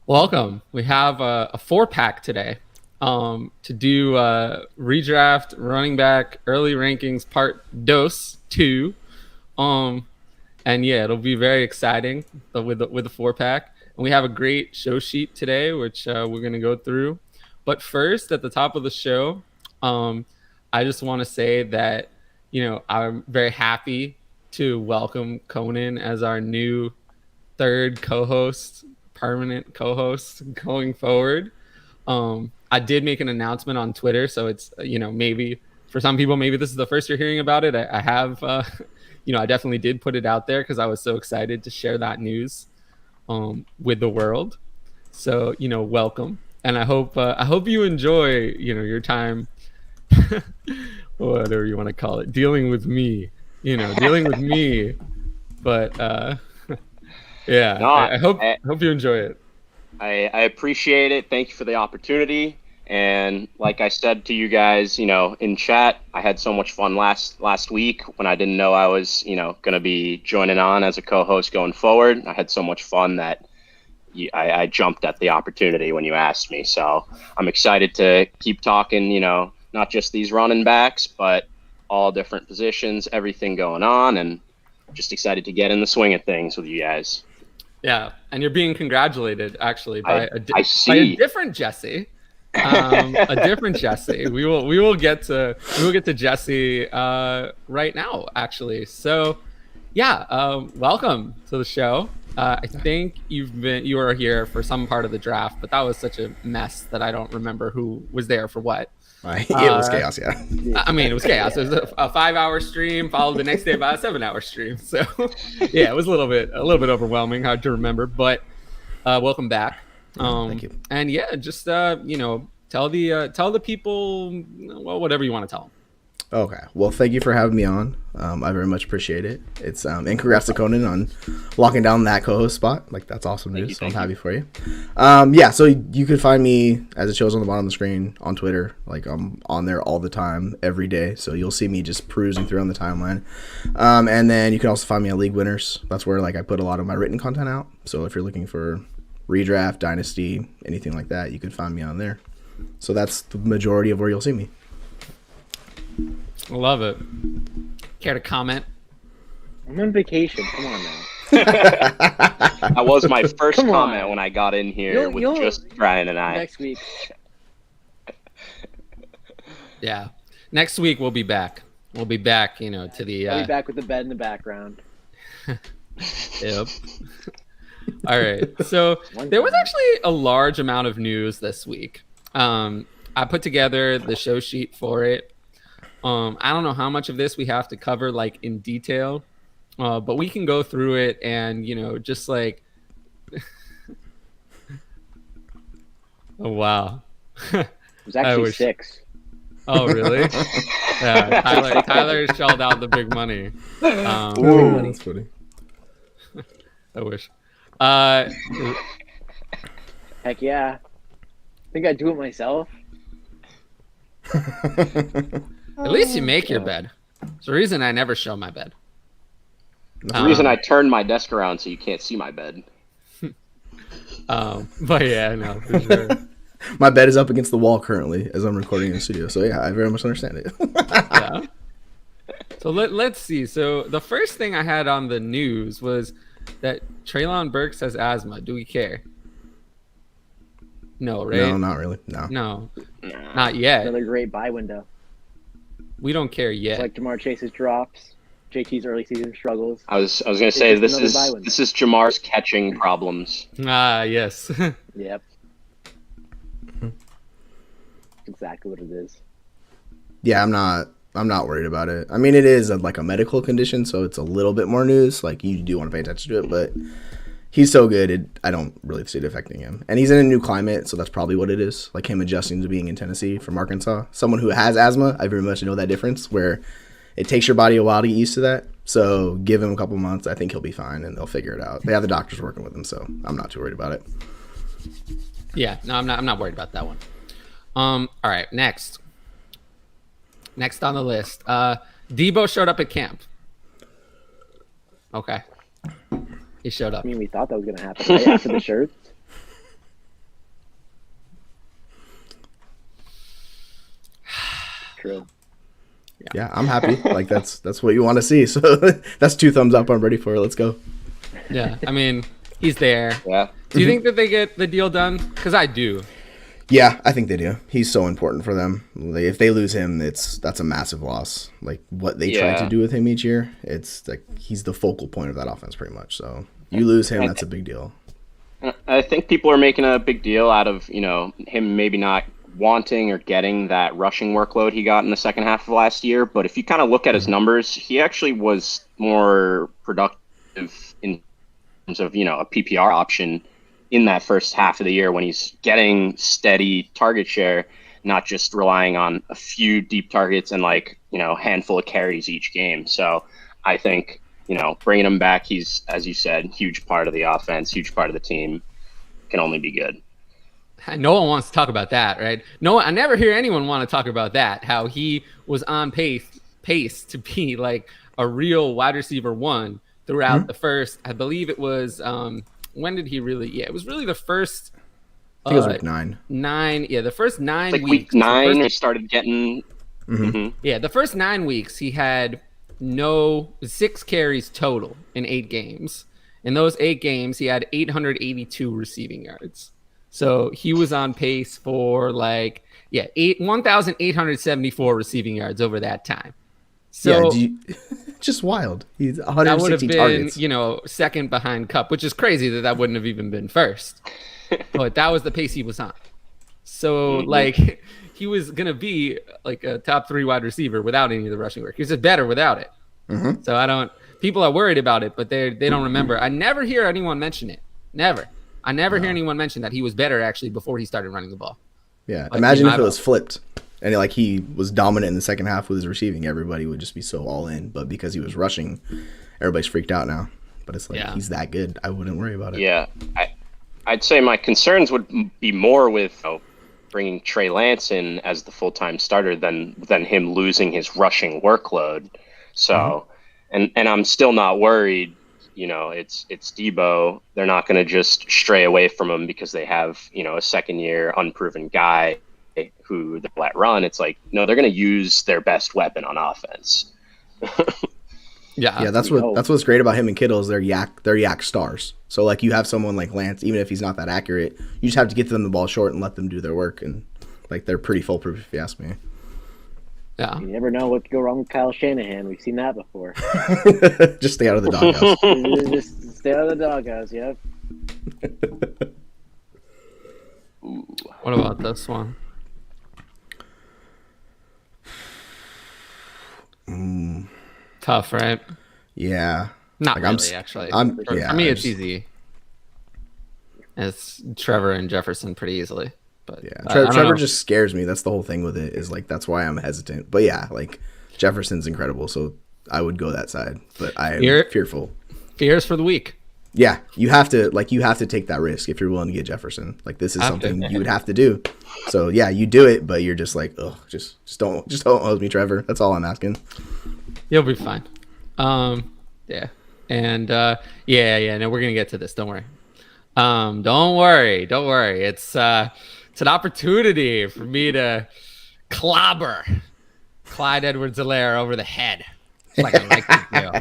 Welcome. We have a 4-pack today to do redraft running back early rankings part dos 2. Um, and yeah, it'll be very exciting with the 4-pack. And we have a great show sheet today, which we're going to go through. But first, at the top of the show, I just want to say that, I'm very happy to welcome Conan as our new third co-host, permanent co-host going forward. I did make an announcement on Twitter, so it's maybe for some people maybe this is the first you're hearing about it. I have I definitely did put it out there because I was so excited to share that news with the world. So welcome, and I hope you enjoy your time, whatever you want to call it, dealing with me. Dealing with me, but. Yeah, No, I hope you enjoy it. I appreciate it. Thank you for the opportunity. And like I said to you guys, in chat, I had so much fun last week when I didn't know I was, going to be joining on as a co-host going forward. I had so much fun that I jumped at the opportunity when you asked me. So I'm excited to keep talking, not just these running backs, but all different positions, everything going on, and just excited to get in the swing of things with you guys. Yeah, and you're being congratulated actually by a different Jesse. A different Jesse. We will get to Jesse right now actually. So yeah, welcome to the show. I think you were here for some part of the draft, but that was such a mess that I don't remember who was there for what. It was chaos, yeah. I mean, it was chaos. It was a 5-hour stream, followed the next day by a 7-hour stream. So, yeah, it was a little bit overwhelming, hard to remember. But welcome back. Thank you. And yeah, just tell the people whatever you want to tell them. Okay. Well, thank you for having me on. I very much appreciate it. It's and congrats to Conan on locking down that co-host spot. Like, that's awesome news. So I'm happy for you. So you could find me, as it shows on the bottom of the screen, on Twitter. Like, I'm on there all the time, every day. So you'll see me just perusing through on the timeline. And then you can also find me at League Winners. That's where I put a lot of my written content out. So if you're looking for Redraft, Dynasty, anything like that, you can find me on there. So that's the majority of where you'll see me. Love it. Care to comment? I'm on vacation. Come on now. That was my first comment when I got in here with just Brian and I. Next week. Yeah. Next week we'll be back. We'll be back, to the... I'll be back with the bed in the background. Yep. All right. So there was actually a large amount of news this week. I put together the show sheet for it. I don't know how much of this we have to cover in detail, but we can go through it and just oh wow. It was actually 6. Oh really? Yeah, Tyler shelled out the big money. That's funny. I wish. Heck yeah. I think I'd do it myself. At least you make your bed. It's the reason I never show my bed. The reason I turned my desk around so you can't see my bed. But yeah, no, for sure. My bed is up against the wall currently as I'm recording in the studio. So yeah, I very much understand it. Yeah. So let's see. So the first thing I had on the news was that Treylon Burks has asthma. Do we care? No, right? No, not really. No. Not yet. Another great buy window. We don't care yet. It's like Jamar Chase's drops, JT's early season struggles. I was gonna say this is Jamar's catching problems. Ah, yes. Yep. Exactly what it is. Yeah, I'm not worried about it. I mean, it is a medical condition, so it's a little bit more news. You do want to pay attention to it, but he's so good, I don't really see it affecting him. And he's in a new climate, so that's probably what it is. Him adjusting to being in Tennessee from Arkansas. Someone who has asthma, I very much know that difference, where it takes your body a while to get used to that. So give him a couple months. I think he'll be fine, and they'll figure it out. They have the doctors working with him, so I'm not too worried about it. Yeah, no, I'm not worried about that one. All right, next on the list. Debo showed up at camp. Okay. He showed up. I mean, we thought that was gonna happen right after the shirts. True. Yeah, I'm happy. Like that's what you want to see. So that's 2 thumbs up. I'm ready for it. Let's go. Yeah, I mean, he's there. Yeah. Do you think that they get the deal done? Because I do. Yeah, I think they do. He's so important for them. Like, if they lose him, that's a massive loss. Like what they try to do with him each year, it's like he's the focal point of that offense pretty much. So you lose him, that's a big deal. I think people are making a big deal out of, him maybe not wanting or getting that rushing workload he got in the second half of last year. But if you kind of look at his numbers, he actually was more productive in terms of, a PPR option in that first half of the year when he's getting steady target share, not just relying on a few deep targets and handful of carries each game. So I think, bringing him back, he's, as you said, huge part of the offense, huge part of the team, can only be good. No one wants to talk about that, right? No, I never hear anyone want to talk about that, how he was on pace to be like a real wide receiver 1 throughout the first, I believe it was, when did he really, it was really the first, I think it was week 9. The first 9 like weeks. Week 9, he started getting... Yeah, the first 9 weeks, he had 6 carries total in 8 games. In those 8 games, he had 882 receiving yards. So he was on pace for 1,874 receiving yards over that time. So just wild. He's that would have 160 been, targets. second behind Cup, which is crazy that wouldn't have even been first. But that was the pace he was on. So he was gonna be like a top 3 wide receiver without any of the rushing work. He was just better without it. So people are worried about it, but they don't remember. I never hear anyone mention it. Never. I never hear anyone mention that he was better actually before he started running the ball. Yeah, imagine if it was flipped and he was dominant in the second half with his receiving. Everybody would just be so all in. But because he was rushing, everybody's freaked out now. But it's he's that good. I wouldn't worry about it. Yeah, I'd say my concerns would be more with bringing Trey Lance in as the full-time starter than him losing his rushing workload. So, and I'm still not worried. It's Debo. They're not going to just stray away from him because they have, a second-year unproven guy who they let run. It's no, they're going to use their best weapon on offense. Yeah, that's what's great about him and Kittle is they're yak stars. So you have someone like Lance, even if he's not that accurate, you just have to get them the ball short and let them do their work, and they're pretty foolproof if you ask me. Yeah. You never know what could go wrong with Kyle Shanahan. We've seen that before. Just stay out of the doghouse. Just stay out of the doghouse, yep. What about this one? Tough, right? Yeah. Not really, actually. For me, it's easy. It's Trevor and Jefferson pretty easily. But yeah, Trevor just scares me. That's the whole thing with it. Is that's why I'm hesitant. But yeah, Jefferson's incredible, so I would go that side. But I am fearful. Fears for the week. Yeah, you have to take that risk if you're willing to get Jefferson. This is something you would have to do. So yeah, you do it, but you're just just don't hold me, Trevor. That's all I'm asking. You'll be fine. Yeah, and no, we're gonna get to this. Don't worry. Don't worry. It's an opportunity for me to clobber Clyde Edwards-Helaire over the head. It's like a Nike deal.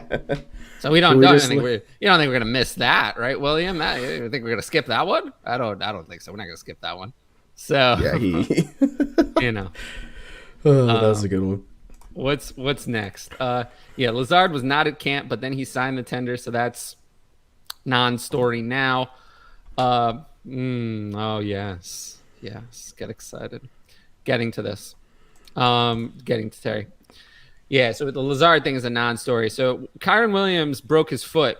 So you don't think we're gonna miss that, right, William? You think we're gonna skip that one? I don't think so. We're not gonna skip that one. So yeah, that was a good one. What's next? Lazard was not at camp, but then he signed the tender, so that's non-story now. Oh yes, get excited. Getting to this. Getting to Terry. Yeah, so the Lazard thing is a non-story. So Kyron Williams broke his foot.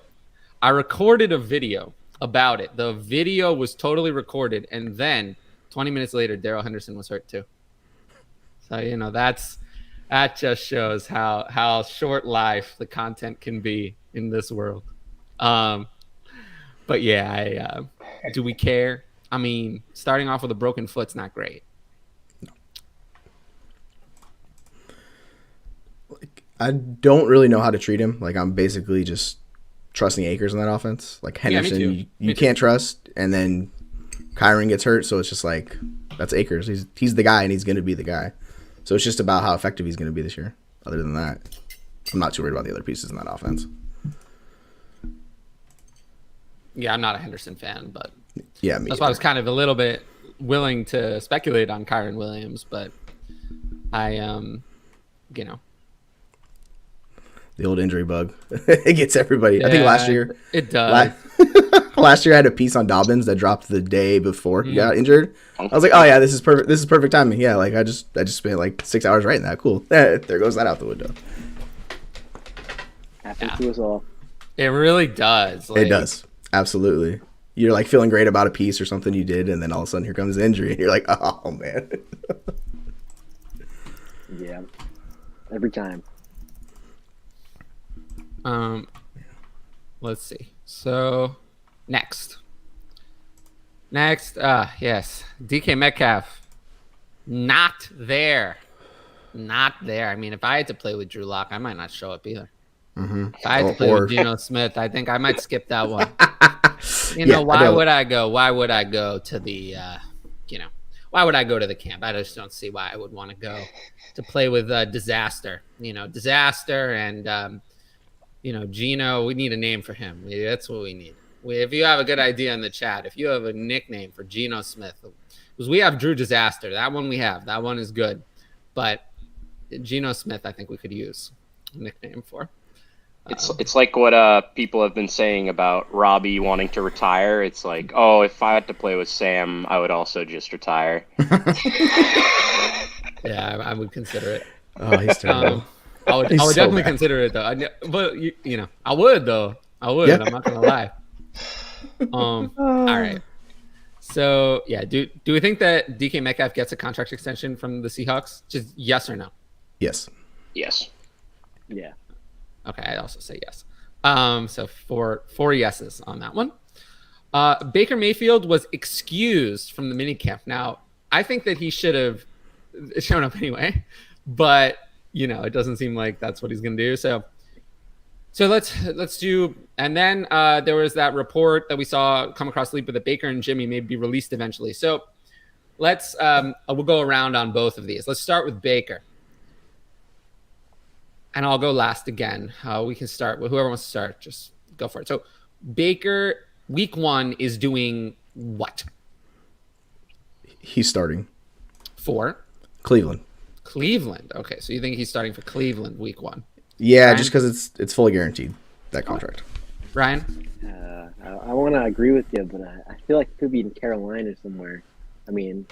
I recorded a video about it. The video was totally recorded, and then 20 minutes later, Darrell Henderson was hurt too. So that just shows how short life the content can be in this world. But yeah, do we care? I mean, starting off with a broken foot's not great. I don't really know how to treat him. I'm basically just trusting Akers in that offense. Like Yeah, me Henderson, too. you Me can't trust, and then Kyron gets hurt, so it's just like that's Akers. He's the guy, and he's going to be the guy. So it's just about how effective he's going to be this year. Other than that, I'm not too worried about the other pieces in that offense. Yeah, I'm not a Henderson fan, but Yeah, that's why I was kind of a little bit willing to speculate on Kyron Williams, but I you know. The old injury bug. It gets everybody. Yeah, I think last year. It does. Last year I had a piece on Dobbins that dropped the day before he got injured. I was like, oh yeah, this is perfect. This is perfect timing. Yeah, like I just spent like 6 hours writing that. Cool. There goes that out the window. Happens to us all. It really does. It does. Absolutely. You're like feeling great about a piece or something you did, and then all of a sudden here comes the injury, and you're like, oh man. Yeah. Every time. Let's see. So next, yes, DK Metcalf, not there. I mean, if I had to play with Drew Lock, I might not show up either. If I had to play with Geno Smith, I think I might skip that one. Why would I go? Why would I go to the, why would I go to the camp? I just don't see why I would want to go to play with Disaster. Disaster and, Geno, we need a name for him. That's what we need. If you have a good idea in the chat, if you have a nickname for Geno Smith, because we have Drew Disaster. That one we have. That one is good. But Geno Smith, I think we could use a nickname for. It's like what people have been saying about Robbie wanting to retire. It's like, oh, if I had to play with Sam, I would also just retire. Yeah, I would consider it. Oh, he's terrible. I would definitely consider it though. But I would though. I would. Yeah. I'm not gonna lie. All right. So yeah, do we think that DK Metcalf gets a contract extension from the Seahawks? Just yes or no? Yes. Yes. Yeah. Okay, I also say yes. So four yeses on that one. Baker Mayfield was excused from the minicamp. Now, I think that he should have shown up anyway, but it doesn't seem like that's what he's going to do. So let's do. And then there was that report that we saw come across Leap that Baker and Jimmy may be released eventually. So let's we'll go around on both of these. Let's start with Baker. And I'll go last again. We can start with whoever wants to start. Just go for it. So Baker, week 1 is doing what? He's starting for Cleveland. Okay, so you think he's starting for Cleveland week 1? Yeah, Ryan? just because it's fully guaranteed, that contract. Ryan? I want to agree with you, but I feel like it could be in Carolina somewhere. I mean,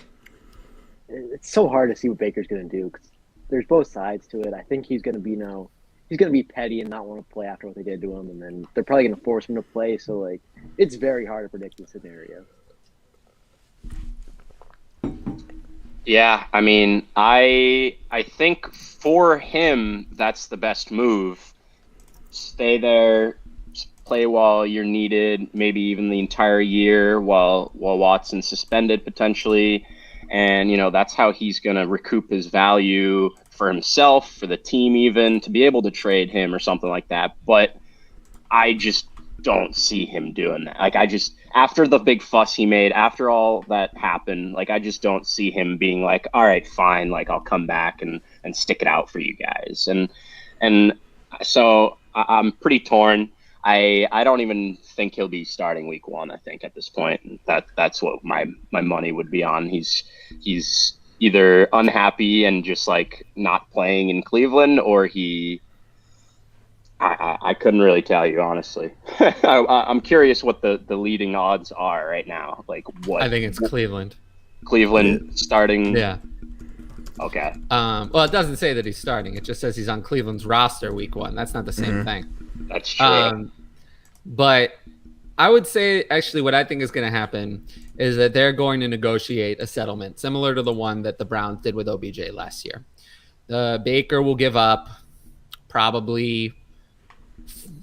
it's so hard to see what Baker's going to do because there's both sides to it. I think he's going to be petty and not want to play after what they did to him, and then they're probably going to force him to play. So like, it's very hard to predict the scenario. Yeah, I mean, I think for him that's the best move. Stay there, play while you're needed, maybe even the entire year while Watson's suspended potentially. And, that's how he's going to recoup his value for himself, for the team even, to be able to trade him or something like that. But I just don't see him doing that. Like, after the big fuss he made, after all that happened, like, I just don't see him being like, all right, fine, like, I'll come back and stick it out for you guys. And so I'm pretty torn. I don't even think he'll be starting week 1. I think at this point that's what my money would be on. He's either unhappy and just like not playing in Cleveland, or I couldn't really tell you honestly. I'm curious what the leading odds are right now. Like what? I think it's Cleveland. Cleveland starting. Yeah. Okay. Well, it doesn't say that he's starting. It just says he's on Cleveland's roster week 1. That's not the same thing. That's true. But I would say actually what I think is going to happen is that they're going to negotiate a settlement similar to the one that the Browns did with OBJ last year. Baker will give up probably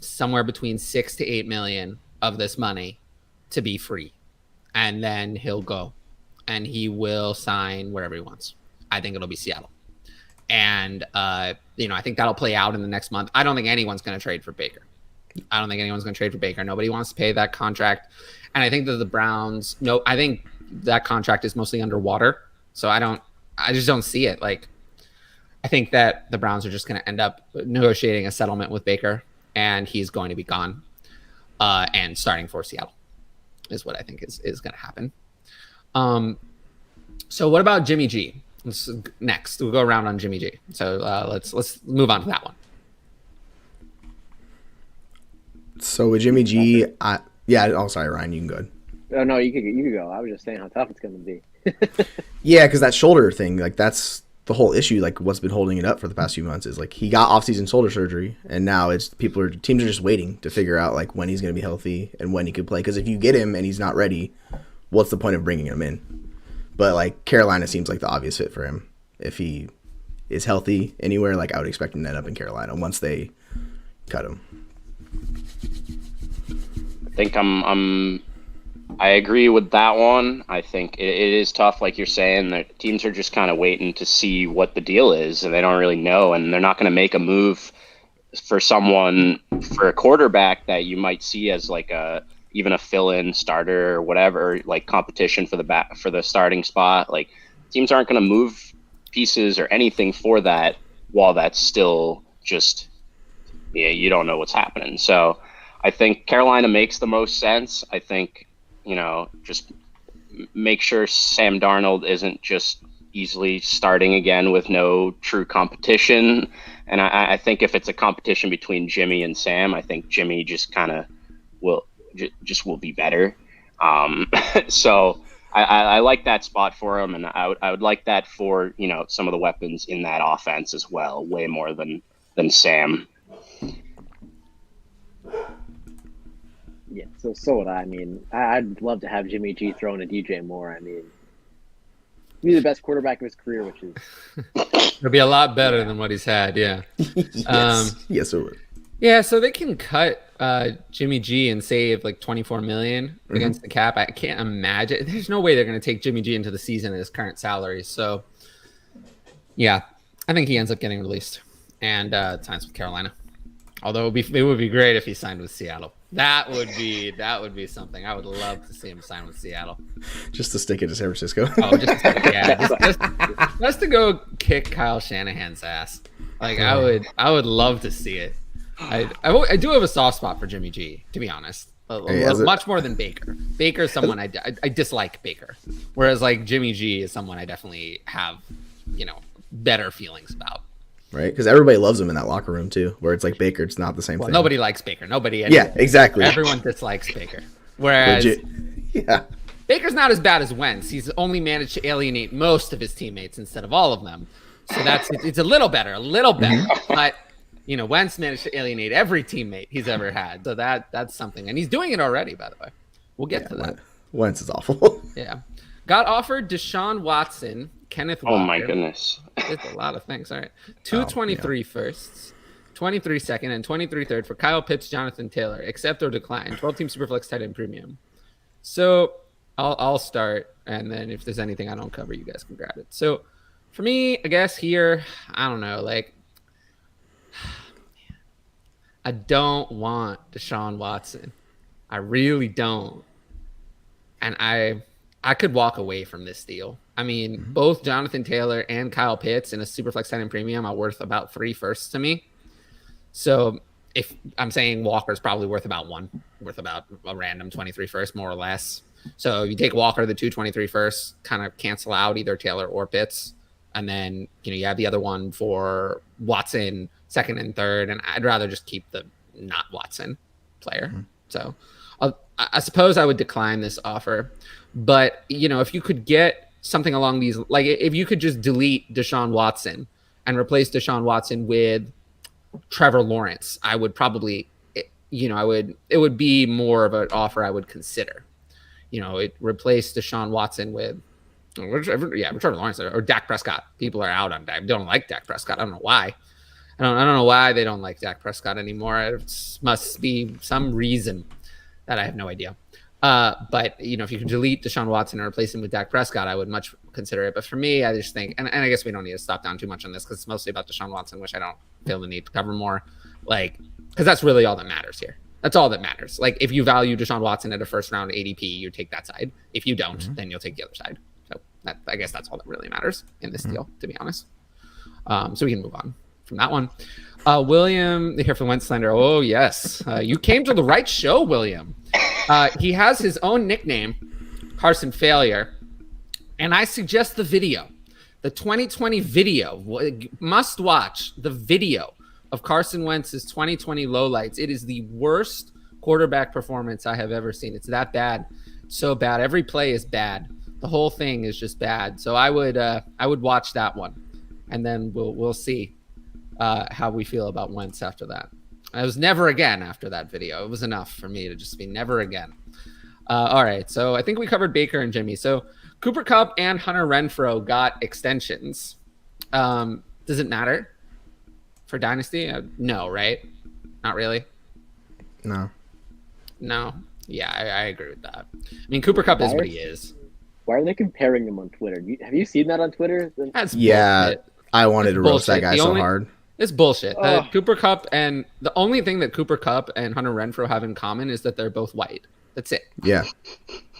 somewhere between 6 to 8 million of this money to be free. And then he'll go and he will sign wherever he wants. I think it'll be Seattle. And, I think that'll play out in the next month. I don't think anyone's going to trade for Baker. I don't think anyone's going to trade for Baker. Nobody wants to pay that contract. And I think that the Browns, I think that contract is mostly underwater. So I just don't see it. Like, I think that the Browns are just going to end up negotiating a settlement with Baker, and he's going to be gone and starting for Seattle is what I think is going to happen. So what about Jimmy G? Next, we'll go around on Jimmy G. So let's move on to that one. So with Jimmy G, sorry, Ryan, you can go ahead. Oh no, you could go. I was just saying how tough it's going to be. Yeah, because that shoulder thing, like that's the whole issue. Like what's been holding it up for the past few months is like he got off-season shoulder surgery, and now teams are just waiting to figure out like when he's going to be healthy and when he could play. Because if you get him and he's not ready, what's the point of bringing him in? But like Carolina seems like the obvious fit for him. If he is healthy anywhere, like I would expect him to end up in Carolina once they cut him. I think I agree with that one. I think it is tough, like you're saying. The teams are just kind of waiting to see what the deal is, and they don't really know, and they're not going to make a move for a quarterback that you might see as like even a fill-in starter or whatever, like competition for the starting spot. Like teams aren't going to move pieces or anything for that while that's still just you don't know what's happening. So I think Carolina makes the most sense. I think, just make sure Sam Darnold isn't just easily starting again with no true competition. And I think if it's a competition between Jimmy and Sam, I think Jimmy just kind of will be better. So I like that spot for him, and I would like that for some of the weapons in that offense as well, way more than Sam. Yeah, so would I. I mean, I'd love to have Jimmy G throwing a DJ Moore. I mean, he's the best quarterback of his career, which is it'll be a lot better than what he's had. Yeah. Yes, it would. Yeah, so they can cut Jimmy G and save like $24 million against the cap. I can't imagine. There's no way they're going to take Jimmy G into the season at his current salary. So, yeah, I think he ends up getting released and signs with Carolina. Although it would be great if he signed with Seattle. That would be something. I would love to see him sign with Seattle. Just to stick it to San Francisco. Just to go kick Kyle Shanahan's ass. Like I would love to see it. I do have a soft spot for Jimmy G, to be honest. Much more than Baker. Baker is someone I dislike Baker, whereas like Jimmy G is someone I definitely have better feelings about. Right, because everybody loves him in that locker room too. Where it's like Baker, it's not the same thing. Nobody likes Baker. Yeah, exactly. Everyone dislikes Baker. Whereas Baker's not as bad as Wentz. He's only managed to alienate most of his teammates instead of all of them. So it's a little better. But Wentz managed to alienate every teammate he's ever had. So that's something, and he's doing it already. By the way, we'll get to that. Wentz is awful. Yeah, got offered Deshaun Watson, Kenneth Walker. Oh my goodness. It's a lot of things. All right. 223 firsts, 23 second, and 23 third for Kyle Pitts, Jonathan Taylor. Accept or decline. 12-team Superflex tight end premium. So I'll start, and then if there's anything I don't cover, you guys can grab it. So for me, I guess here, I don't know. Like, I don't want Deshaun Watson. I really don't. And I could walk away from this deal. I mean, both Jonathan Taylor and Kyle Pitts in a Superflex tight end premium are worth about 3 firsts to me. So if I'm saying Walker's probably worth about a random 23 first, more or less. So if you take Walker, the 223 first, kind of cancel out either Taylor or Pitts. And then, you have the other one for Watson, second and third. And I'd rather just keep the not Watson player. So I suppose I would decline this offer. But, if you could get something along these, like if you could just delete Deshaun Watson and replace Deshaun Watson with Trevor Lawrence, I would probably, it would be more of an offer I would consider. It replace Deshaun Watson with Trevor Lawrence or Dak Prescott. People are out on Dak. They don't like Dak Prescott. I don't know why. I don't know why they don't like Dak Prescott anymore. It must be some reason that I have no idea. But, if you can delete Deshaun Watson and replace him with Dak Prescott, I would much consider it. But for me, I just think, and I guess we don't need to stop down too much on this because it's mostly about Deshaun Watson, which I don't feel the need to cover more. Like, because that's really all that matters here. That's all that matters. Like if you value Deshaun Watson at a first round ADP, you take that side. If you don't, then you'll take the other side. So I guess that's all that really matters in this deal, to be honest. So we can move on from that one. William, here from Wentz Slender. Oh, yes. You came to the right show, William. He has his own nickname, Carson Failure. And I suggest the video, the 2020 video. Must watch the video of Carson Wentz's 2020 lowlights. It is the worst quarterback performance I have ever seen. It's that bad. So bad. Every play is bad. The whole thing is just bad. So I would watch that one. And then we'll see how we feel about Wentz after that. It was never again after that video. It was enough for me to just be never again. All right. So I think we covered Baker and Jimmy. So Cooper Kupp and Hunter Renfrow got extensions. Does it matter for Dynasty? No, right? Not really. No. Yeah, I agree with that. I mean, Cooper Kupp is what he is. Why are they comparing them on Twitter? Have you seen that on Twitter? That's bullshit. I wanted to roast that guy so hard. It's bullshit. Cooper Kupp and the only thing that Cooper Kupp and Hunter Renfrow have in common is that they're both white. That's it. Yeah.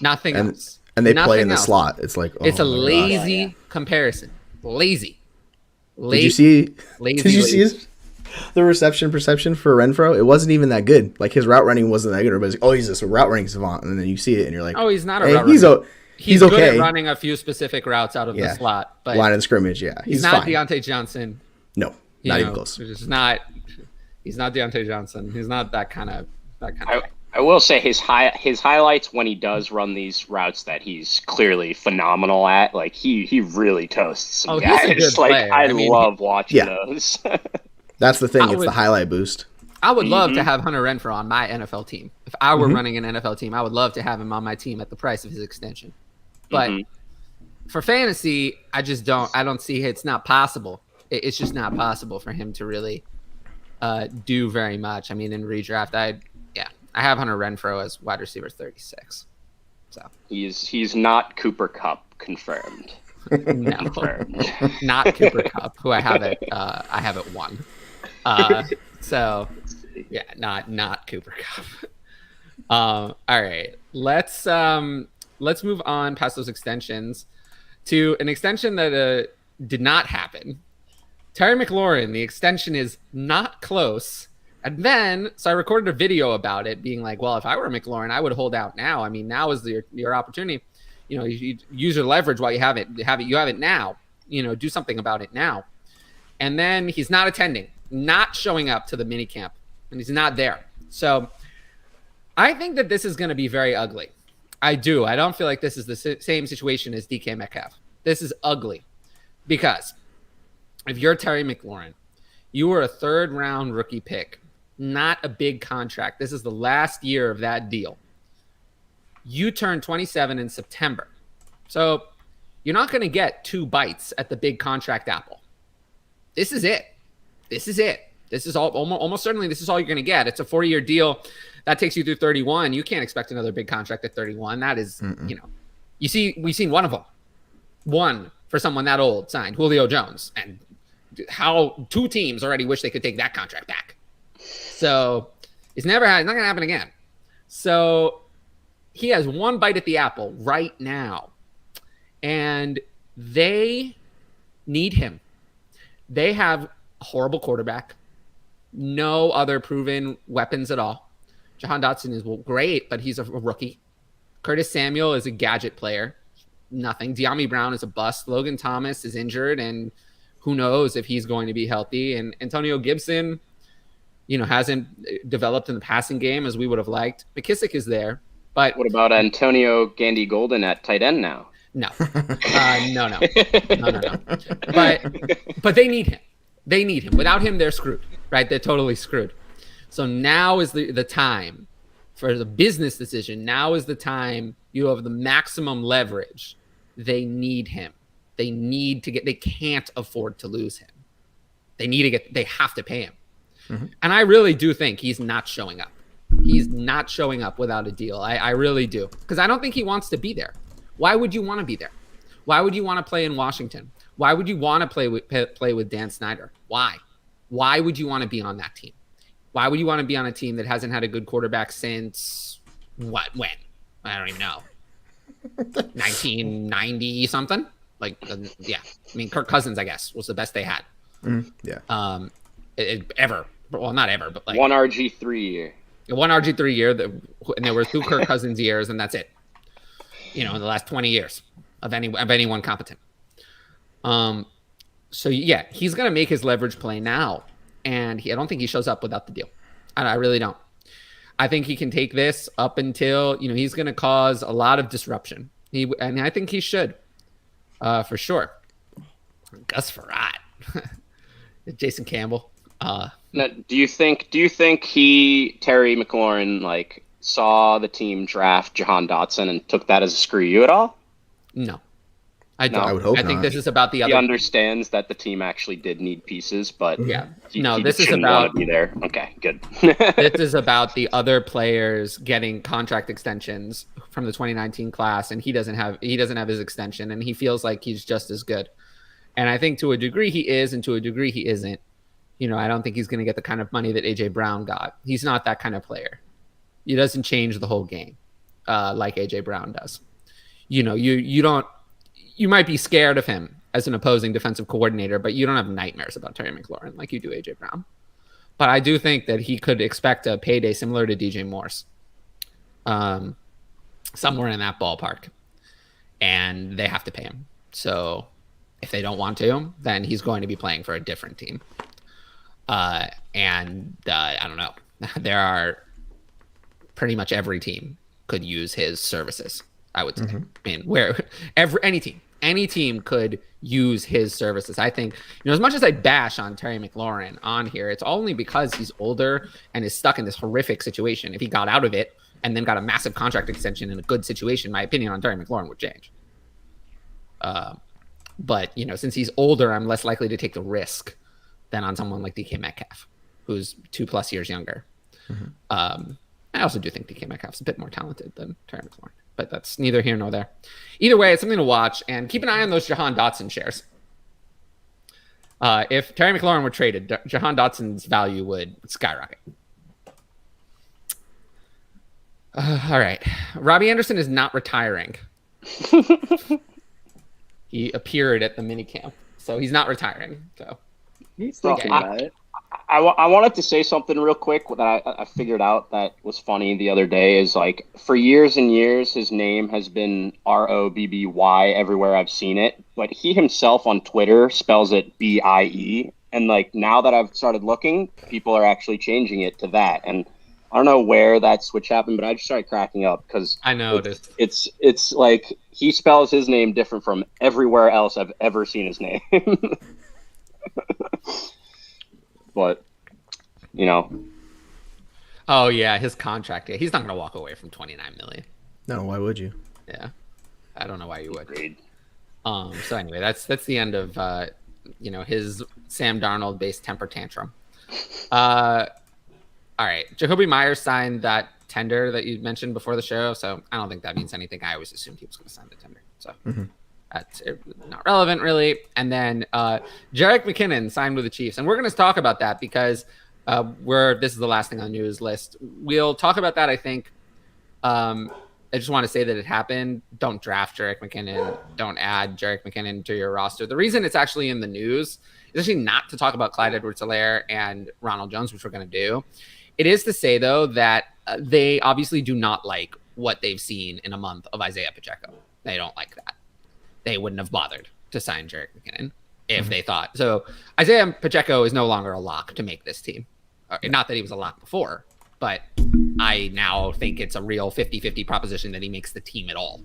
Nothing else. And they play in the slot. It's like it's a lazy comparison. Lazy. Did you see the reception perception for Renfrow? It wasn't even that good. Like his route running wasn't that good. Everybody's like, he's a route running savant, and then you see it and you're like, he's not a route runner. He's okay. Good at running a few specific routes out of the slot, but line of scrimmage, he's not fine. Deontay Johnson. No, not even close. He's not Deontay Johnson. He's not that kind of guy. I will say his highlights when he does run these routes that he's clearly phenomenal at. Like he really toasts some guys. He's a good player. I love watching those. That's the thing. It's the highlight boost. I would love to have Hunter Renfrow on my NFL team. If I were running an NFL team, I would love to have him on my team at the price of his extension. But for fantasy, I don't see it. It's not possible. It's just not possible for him to really do very much. I mean, in redraft, I have Hunter Renfrow as wide receiver 36. So he's not Cooper Kupp confirmed. No, not Cooper Kupp, who I have at 1. So yeah, not Cooper Kupp. All right, let's move on past those extensions to an extension that did not happen. Terry McLaurin, the extension is not close. And then, so I recorded a video about it being like, well, if I were McLaurin, I would hold out now. I mean, now is your opportunity. You use your leverage while you have it. You have it now. Do something about it now. And then he's not attending, not showing up to the mini camp, and he's not there. So I think that this is going to be very ugly. I do. I don't feel like this is the same situation as DK Metcalf. This is ugly because if you're Terry McLaurin, you were a 3rd round rookie pick, not a big contract. This is the last year of that deal. You turn 27 in September. So you're not going to get 2 bites at the big contract apple. This is it. This is all almost certainly this is all you're going to get. It's a 4-year deal that takes you through 31. You can't expect another big contract at 31. That is, we've seen one of them. One for someone that old signed, Julio Jones, and how 2 teams already wish they could take that contract back. So it's not going to happen again. So he has 1 bite at the apple right now, and they need him. They have a horrible quarterback, no other proven weapons at all. Jahan Dotson is great, but he's a rookie. Curtis Samuel is a gadget player. Nothing. De'Ami Brown is a bust. Logan Thomas is injured, and who knows if he's going to be healthy. And Antonio Gibson, hasn't developed in the passing game as we would have liked. McKissick is there, but what about Antonio Gandy Golden at tight end now? No, no. But they need him. They need him. Without him, they're screwed, right? They're totally screwed. So now is the time for the business decision. Now is the time you have the maximum leverage. They need him. They can't afford to lose him. They have to pay him. Mm-hmm. And I really do think he's not showing up. He's not showing up without a deal. I really do. Because I don't think he wants to be there. Why would you want to be there? Why would you want to play in Washington? Why would you want to play with Dan Snyder? Why would you want to be on that team? Why would you want to be on a team that hasn't had a good quarterback since what? When? I don't even know. 1990 something. Like, yeah. I mean, Kirk Cousins, I guess, was the best they had. Yeah. Ever. Well, not ever, but like one RG3 year. One RG3 year, and there were 2 Kirk Cousins years, and that's it. In the last 20 years of anyone competent. So yeah, he's gonna make his leverage play now, and I don't think he shows up without the deal. I really don't. I think he can take this up until he's gonna cause a lot of disruption. And I think he should, for sure. Gus Farrat, Jason Campbell. Now, do you think Terry McLaurin saw the team draft Jahan Dotson and took that as a screw you at all? No, I don't. I would hope I think not. this is about the other. He understands that the team actually did need pieces, but this is shouldn't about want to be there. Okay, good. This is about the other players getting contract extensions from the 2019 class, and he doesn't have his extension, and he feels like he's just as good. And I think to a degree he is, and to a degree he isn't. I don't think he's going to get the kind of money that AJ Brown got. He's not that kind of player. He doesn't change the whole game like AJ Brown does. You don't. You might be scared of him as an opposing defensive coordinator, but you don't have nightmares about Terry McLaurin like you do AJ Brown. But I do think that he could expect a payday similar to DJ Moore's, somewhere in that ballpark, and they have to pay him. So if they don't want to, then he's going to be playing for a different team. I don't know. There are pretty much every team could use his services, I would say. I mean, any team could use his services. I think, as much as I bash on Terry McLaurin on here, it's only because he's older and is stuck in this horrific situation. If he got out of it and then got a massive contract extension in a good situation, my opinion on Terry McLaurin would change. But, since he's older, I'm less likely to take the risk than on someone like DK Metcalf, who's 2+ years younger. I also do think DK Metcalf's a bit more talented than Terry McLaurin, but that's neither here nor there. Either way, it's something to watch, and keep an eye on those Jahan Dotson shares. If Terry McLaurin were traded, Jahan Dotson's value would skyrocket. All right. Robbie Anderson is not retiring. He appeared at the minicamp, so he's not retiring. So he's thinking about it. I wanted to say something real quick that I figured out that was funny the other day is for years and years, his name has been ROBBY everywhere I've seen it, but he himself on Twitter spells it BIE. And now that I've started looking, people are actually changing it to that. And I don't know where that switch happened, but I just started cracking up because I noticed. It's like he spells his name different from everywhere else I've ever seen his name. But, Oh, yeah, his contract. Yeah, he's not going to walk away from $29 million. No, why would you? Yeah. I don't know why you would. Agreed. So anyway, that's the end of, his Sam Darnold-based temper tantrum. All right. Jacoby Myers signed that tender that you mentioned before the show, so I don't think that means anything. I always assumed he was going to sign the tender. So that's not relevant, really. And then Jerick McKinnon signed with the Chiefs. And we're going to talk about that because this is the last thing on the news list. We'll talk about that, I think. I just want to say that it happened. Don't draft Jerick McKinnon. Don't add Jerick McKinnon to your roster. The reason it's actually in the news is actually not to talk about Clyde Edwards-Helaire and Ronald Jones, which we're going to do. It is to say, though, that they obviously do not like what they've seen in a month of Isaiah Pacheco. They don't like that. They wouldn't have bothered to sign Jerick McKinnon if they thought. So Isaiah Pacheco is no longer a lock to make this team. Not that he was a lock before, but I now think it's a real 50-50 proposition that he makes the team at all.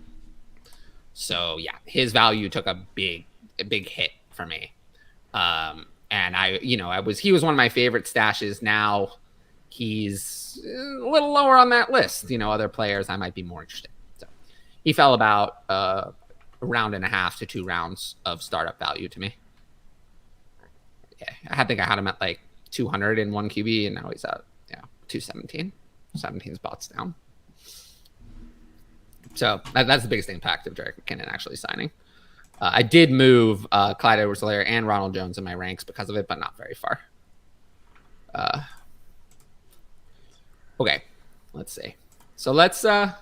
So yeah, his value took a big hit for me. And he was one of my favorite stashes. Now he's a little lower on that list. Other players I might be more interested in. So he fell about a round and a half to 2 rounds of startup value to me. Yeah, I think I had him at 200 in one QB, and now he's at 217. 17 spots down. So that's the biggest impact of Jerick McKinnon actually signing. I did move Clyde Edwards-Helaire and Ronald Jones in my ranks because of it, but not very far. Okay, let's see. So let's. I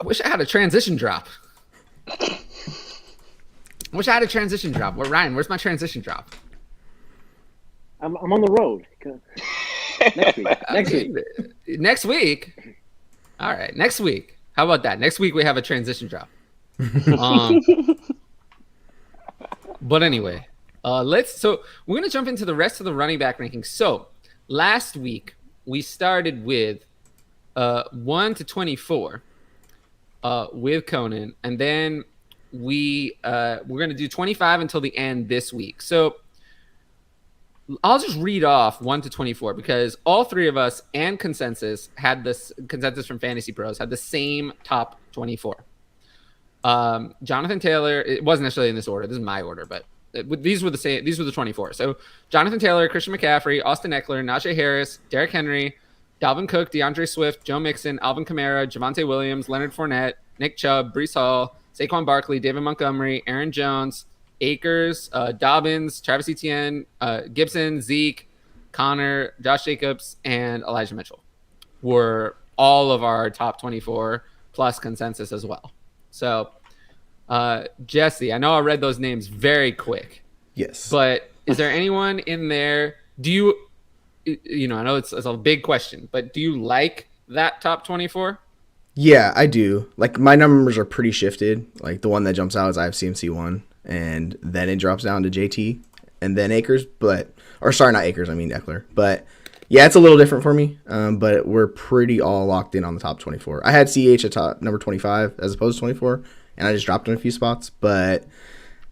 wish I had a transition drop. I wish I had a transition drop. Well, Ryan, where's my transition drop? I'm on the road. Next week. Next week. All right, next week. How about that? Next week we have a transition drop. But anyway, so we're gonna jump into the rest of the running back rankings. So last week we started with 1 to 24 with Conan, and then we're gonna do 25 until the end this week. So I'll just read off 1 to 24 because all three of us and consensus from Fantasy Pros had the same top 24. Jonathan Taylor, it wasn't necessarily in this order. This is my order, but these were the same. These were the 24. So Jonathan Taylor, Christian McCaffrey, Austin Eckler, Najee Harris, Derrick Henry, Dalvin Cook, DeAndre Swift, Joe Mixon, Alvin Kamara, Javonte Williams, Leonard Fournette, Nick Chubb, Breece Hall, Saquon Barkley, David Montgomery, Aaron Jones, Akers, Dobbins, Travis Etienne, Gibson, Zeke, Connor, Josh Jacobs, and Elijah Mitchell were all of our top 24 plus consensus as well. So, Jesse, I know I read those names very quick. Yes. But is there anyone in there? Do you I know it's a big question, but do you like that top 24? Yeah, I do. Like, my numbers are pretty shifted. Like, the one that jumps out is I have CMC1, and then it drops down to JT, and then Akers, not Akers, I mean Eckler. But, yeah, it's a little different for me, but we're pretty all locked in on the top 24. I had CH at top number 25 as opposed to 24, and I just dropped in a few spots, but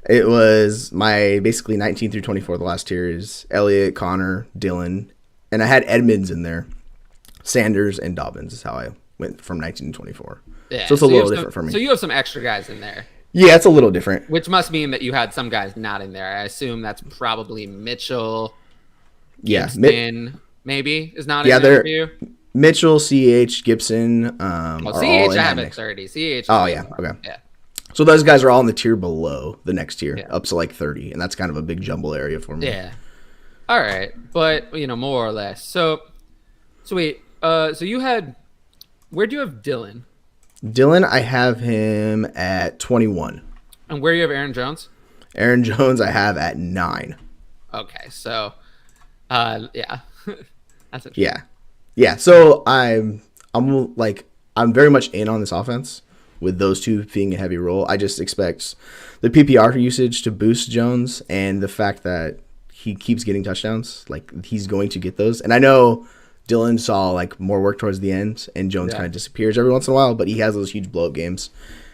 it was my basically 19 through 24. The last tier is Elliott, Connor, Dylan, and I had Edmonds in there. Sanders and Dobbins is how I went from 19 to 24. Yeah, so it's a little different for me. So you have some extra guys in there. Yeah, it's a little different. Which must mean that you had some guys not in there. I assume that's probably Mitchell. Yeah, Gibson, maybe is not in there for you. Mitchell, CH, Gibson. CH I have at 30. CH. Oh yeah, okay. Yeah. So those guys are all in the tier below the next tier, up to like 30, and that's kind of a big jumble area for me. Yeah. All right, but more or less. So wait. So you had. Where do you have Dylan? Dylan, I have him at 21. And where do you have Aaron Jones? Aaron Jones, I have at 9. Okay, so, yeah, that's interesting. Yeah. So I'm very much in on this offense with those two being a heavy role. I just expect the PPR usage to boost Jones, and the fact that he keeps getting touchdowns, like he's going to get those. And I know Dylan saw like more work towards the end, and Jones kind of disappears every once in a while, but he has those huge blow up games.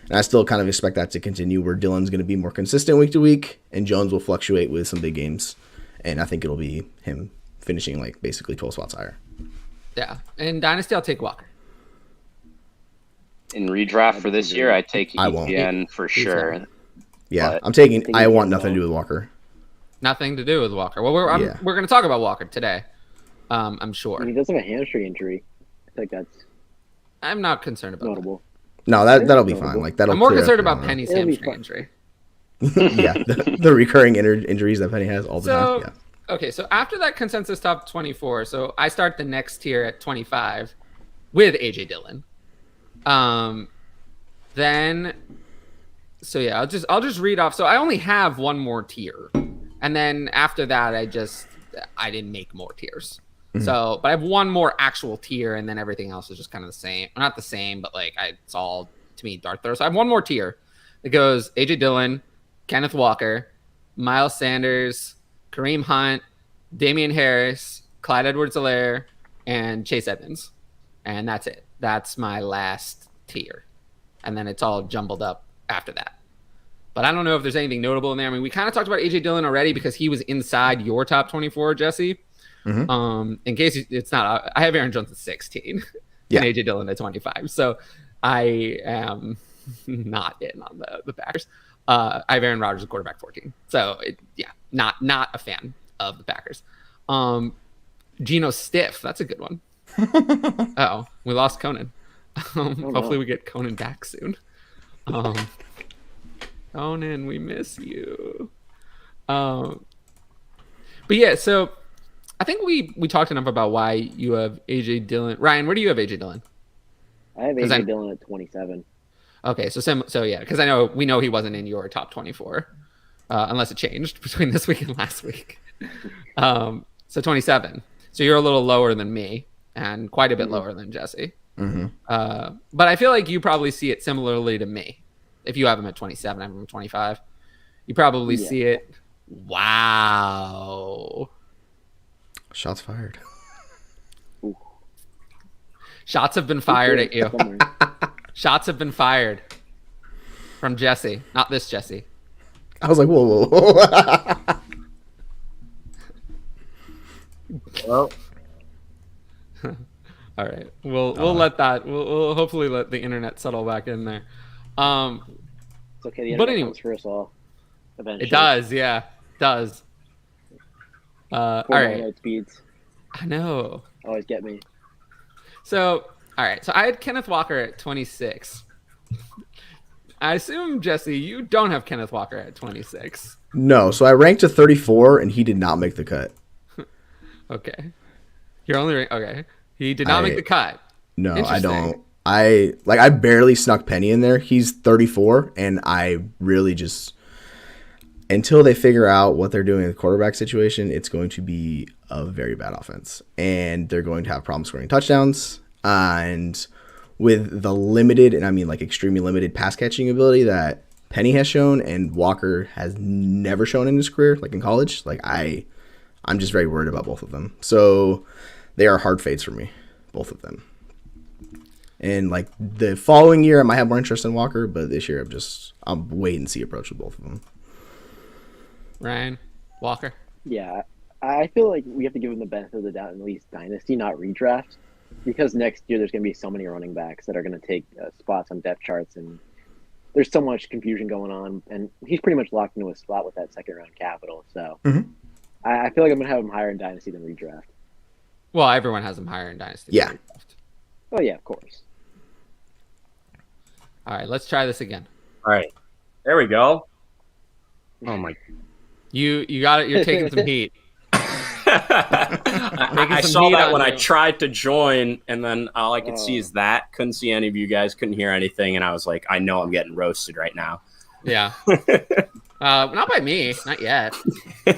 And I still kind of expect that to continue, where Dylan's going to be more consistent week to week, and Jones will fluctuate with some big games. And I think it'll be him finishing like basically 12 spots higher. Yeah. In Dynasty, I'll take Walker. In redraft for this year, I take ETN for sure. Yeah, I want nothing to do with Walker. Nothing to do with Walker. Well, we're going to talk about Walker today. I'm sure. He does have a hamstring injury. I think that's. I'm not concerned about notable. No, that'll be fine. Like that'll. I'm more concerned about Penny's hamstring injury. Yeah, the recurring injuries that Penny has all the time. Yeah. Okay, so after that consensus top 24, so I start the next tier at 25 with AJ Dillon. Then, so yeah, I'll just read off. So I only have one more tier, and then after that, I didn't make more tiers. Mm-hmm. So, but I have one more actual tier, and then everything else is just kind of the same. Not the same, but like it's all to me dart throw. So I have one more tier that goes AJ Dillon, Kenneth Walker, Miles Sanders, Kareem Hunt, Damian Harris, Clyde Edwards-Helaire, and Chase Edmonds. And that's it. That's my last tier. And then it's all jumbled up after that. But I don't know if there's anything notable in there. I mean, we kind of talked about AJ Dillon already because he was inside your top 24, Jesse. Mm-hmm. In case it's not, I have Aaron Jones at 16 and AJ Dillon at 25. So I am not in on the Packers. I have Aaron Rodgers at quarterback 14. So not a fan of the Packers. Geno Stiff, that's a good one. Oh, we lost Conan. Hopefully we get Conan back soon. Conan, we miss you. But yeah, so I think we talked enough about why you have AJ Dillon. Ryan, where do you have AJ Dillon? I have AJ Dillon at 27. Okay, so yeah, because we know he wasn't in your top 24, unless it changed between this week and last week. So 27. So you're a little lower than me, and quite a bit lower than Jesse. Mm-hmm. But I feel like you probably see it similarly to me. If you have him at 27, I have him at 25. You probably see it. Wow. Shots fired. Ooh. Shots have been fired at you. Shots have been fired from Jesse. Not this Jesse. I was like, whoa. Well, all right. We'll let that. We'll hopefully let the internet settle back in there. It's okay. The internet comes for us all. Eventually. It does. Yeah. It does. All right. Speeds. I know. Always get me. So, all right. So I had Kenneth Walker at 26. I assume, Jesse, you don't have Kenneth Walker at 26. No, so I ranked to 34, and he did not make the cut. Okay. You're only okay. He did not make the cut. No, I don't. I barely snuck Penny in there. He's 34, and I really just until they figure out what they're doing in the quarterback situation, it's going to be a very bad offense, and they're going to have problems scoring touchdowns. And with the limited, and I mean like extremely limited pass catching ability that Penny has shown and Walker has never shown in his career, like in college, like I'm just very worried about both of them. So they are hard fades for me, both of them. And like the following year, I might have more interest in Walker, but this year I'm wait and see approach with both of them. Ryan, Walker. Yeah, I feel like we have to give him the benefit of the doubt in at least Dynasty, not redraft, because next year there's going to be so many running backs that are going to take spots on depth charts, and there's so much confusion going on, and he's pretty much locked into a spot with that second round capital. So I feel like I'm going to have him higher in Dynasty than redraft. Well, everyone has him higher in Dynasty. Yeah. Oh yeah, of course. All right, let's try this again. All right, there we go. Oh my! You got it. You're taking some heat. I saw that when I tried to join, and then all I could see is that. Couldn't see any of you guys. Couldn't hear anything, and I was like, I know I'm getting roasted right now. Yeah. Not by me. Not yet. No,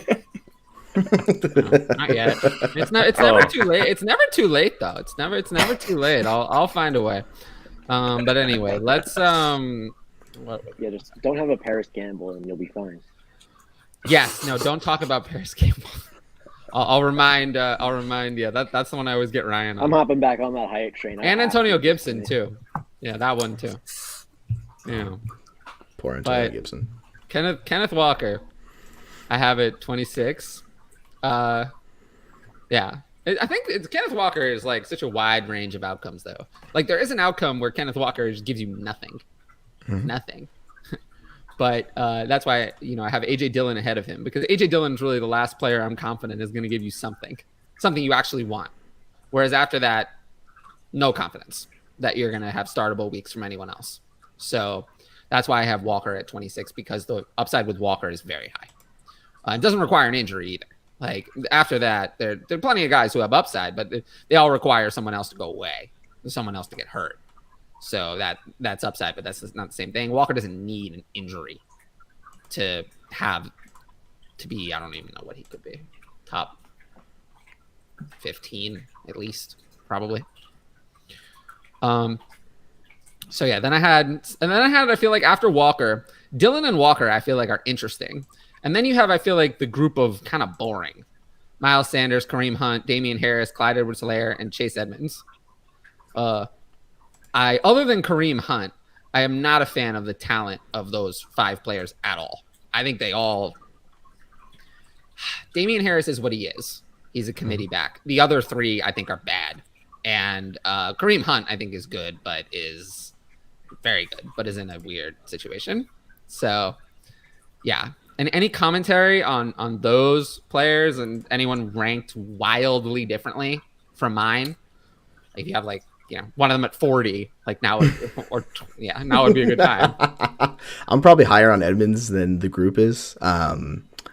not yet. It's never too late. It's never too late though. It's never too late. I'll find a way. But anyway, let's just don't have a Paris Gamble and you'll be fine. Yes, no, don't talk about Paris Gamble. I'll remind you. That's the one I always get Ryan on. I'm hopping back on that hype train. And Antonio Gibson too. Yeah, that one too. Yeah. Poor Antonio Gibson. Kenneth Walker. I have it 26. Yeah. I think Kenneth Walker is like such a wide range of outcomes though. Like there is an outcome where Kenneth Walker just gives you nothing. Nothing. But that's why I have AJ Dillon ahead of him, because AJ Dillon is really the last player I'm confident is going to give you something you actually want. Whereas after that, no confidence that you're going to have startable weeks from anyone else. So that's why I have Walker at 26, because the upside with Walker is very high. It doesn't require an injury either. Like after that, there are plenty of guys who have upside, but they all require someone else to go away, someone else to get hurt. So that's upside, but that's not the same thing. Walker doesn't need an injury to be, I don't even know what he could be. Top 15 at least, probably. So yeah, then I had, I feel like after Walker, Dillon and Walker, I feel like are interesting. And then you have, I feel like the group of kind of boring. Miles Sanders, Kareem Hunt, Damian Harris, Clyde Edwards-Helaire, and Chase Edmonds. Other than Kareem Hunt, I am not a fan of the talent of those 5 players at all. I think they all... Damian Harris is what he is. He's a committee back. The other 3, I think, are bad. And Kareem Hunt, I think, is good, but is very good, but is in a weird situation. So, yeah. And any commentary on those players and anyone ranked wildly differently from mine? If you have one of them at 40, now would be a good time. I'm probably higher on Edmonds than the group is,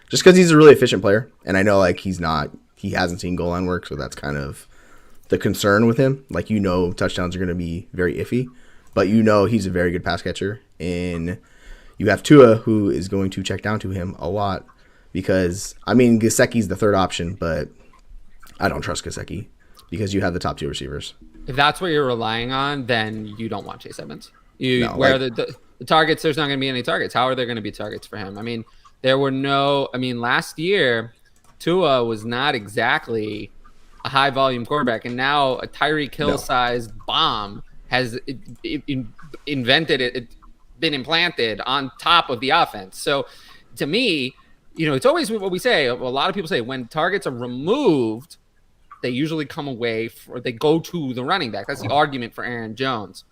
just because he's a really efficient player, and I know he's not he hasn't seen goal line work, so that's kind of the concern with him. Like, touchdowns are going to be very iffy, but he's a very good pass catcher. And you have Tua, who is going to check down to him a lot because, Gesicki's the third option, but I don't trust Gesicki because you have the top 2 receivers. If that's what you're relying on, then you don't want Chase Edmonds. The targets, there's not going to be any targets. How are there going to be targets for him? Last year, Tua was not exactly a high volume quarterback, and now a Tyreek Hill sized bomb has been implanted on top of the offense. So to me, it's always what we say. A lot of people say when targets are removed, they usually come away or they go to the running back. That's the argument for Aaron Jones.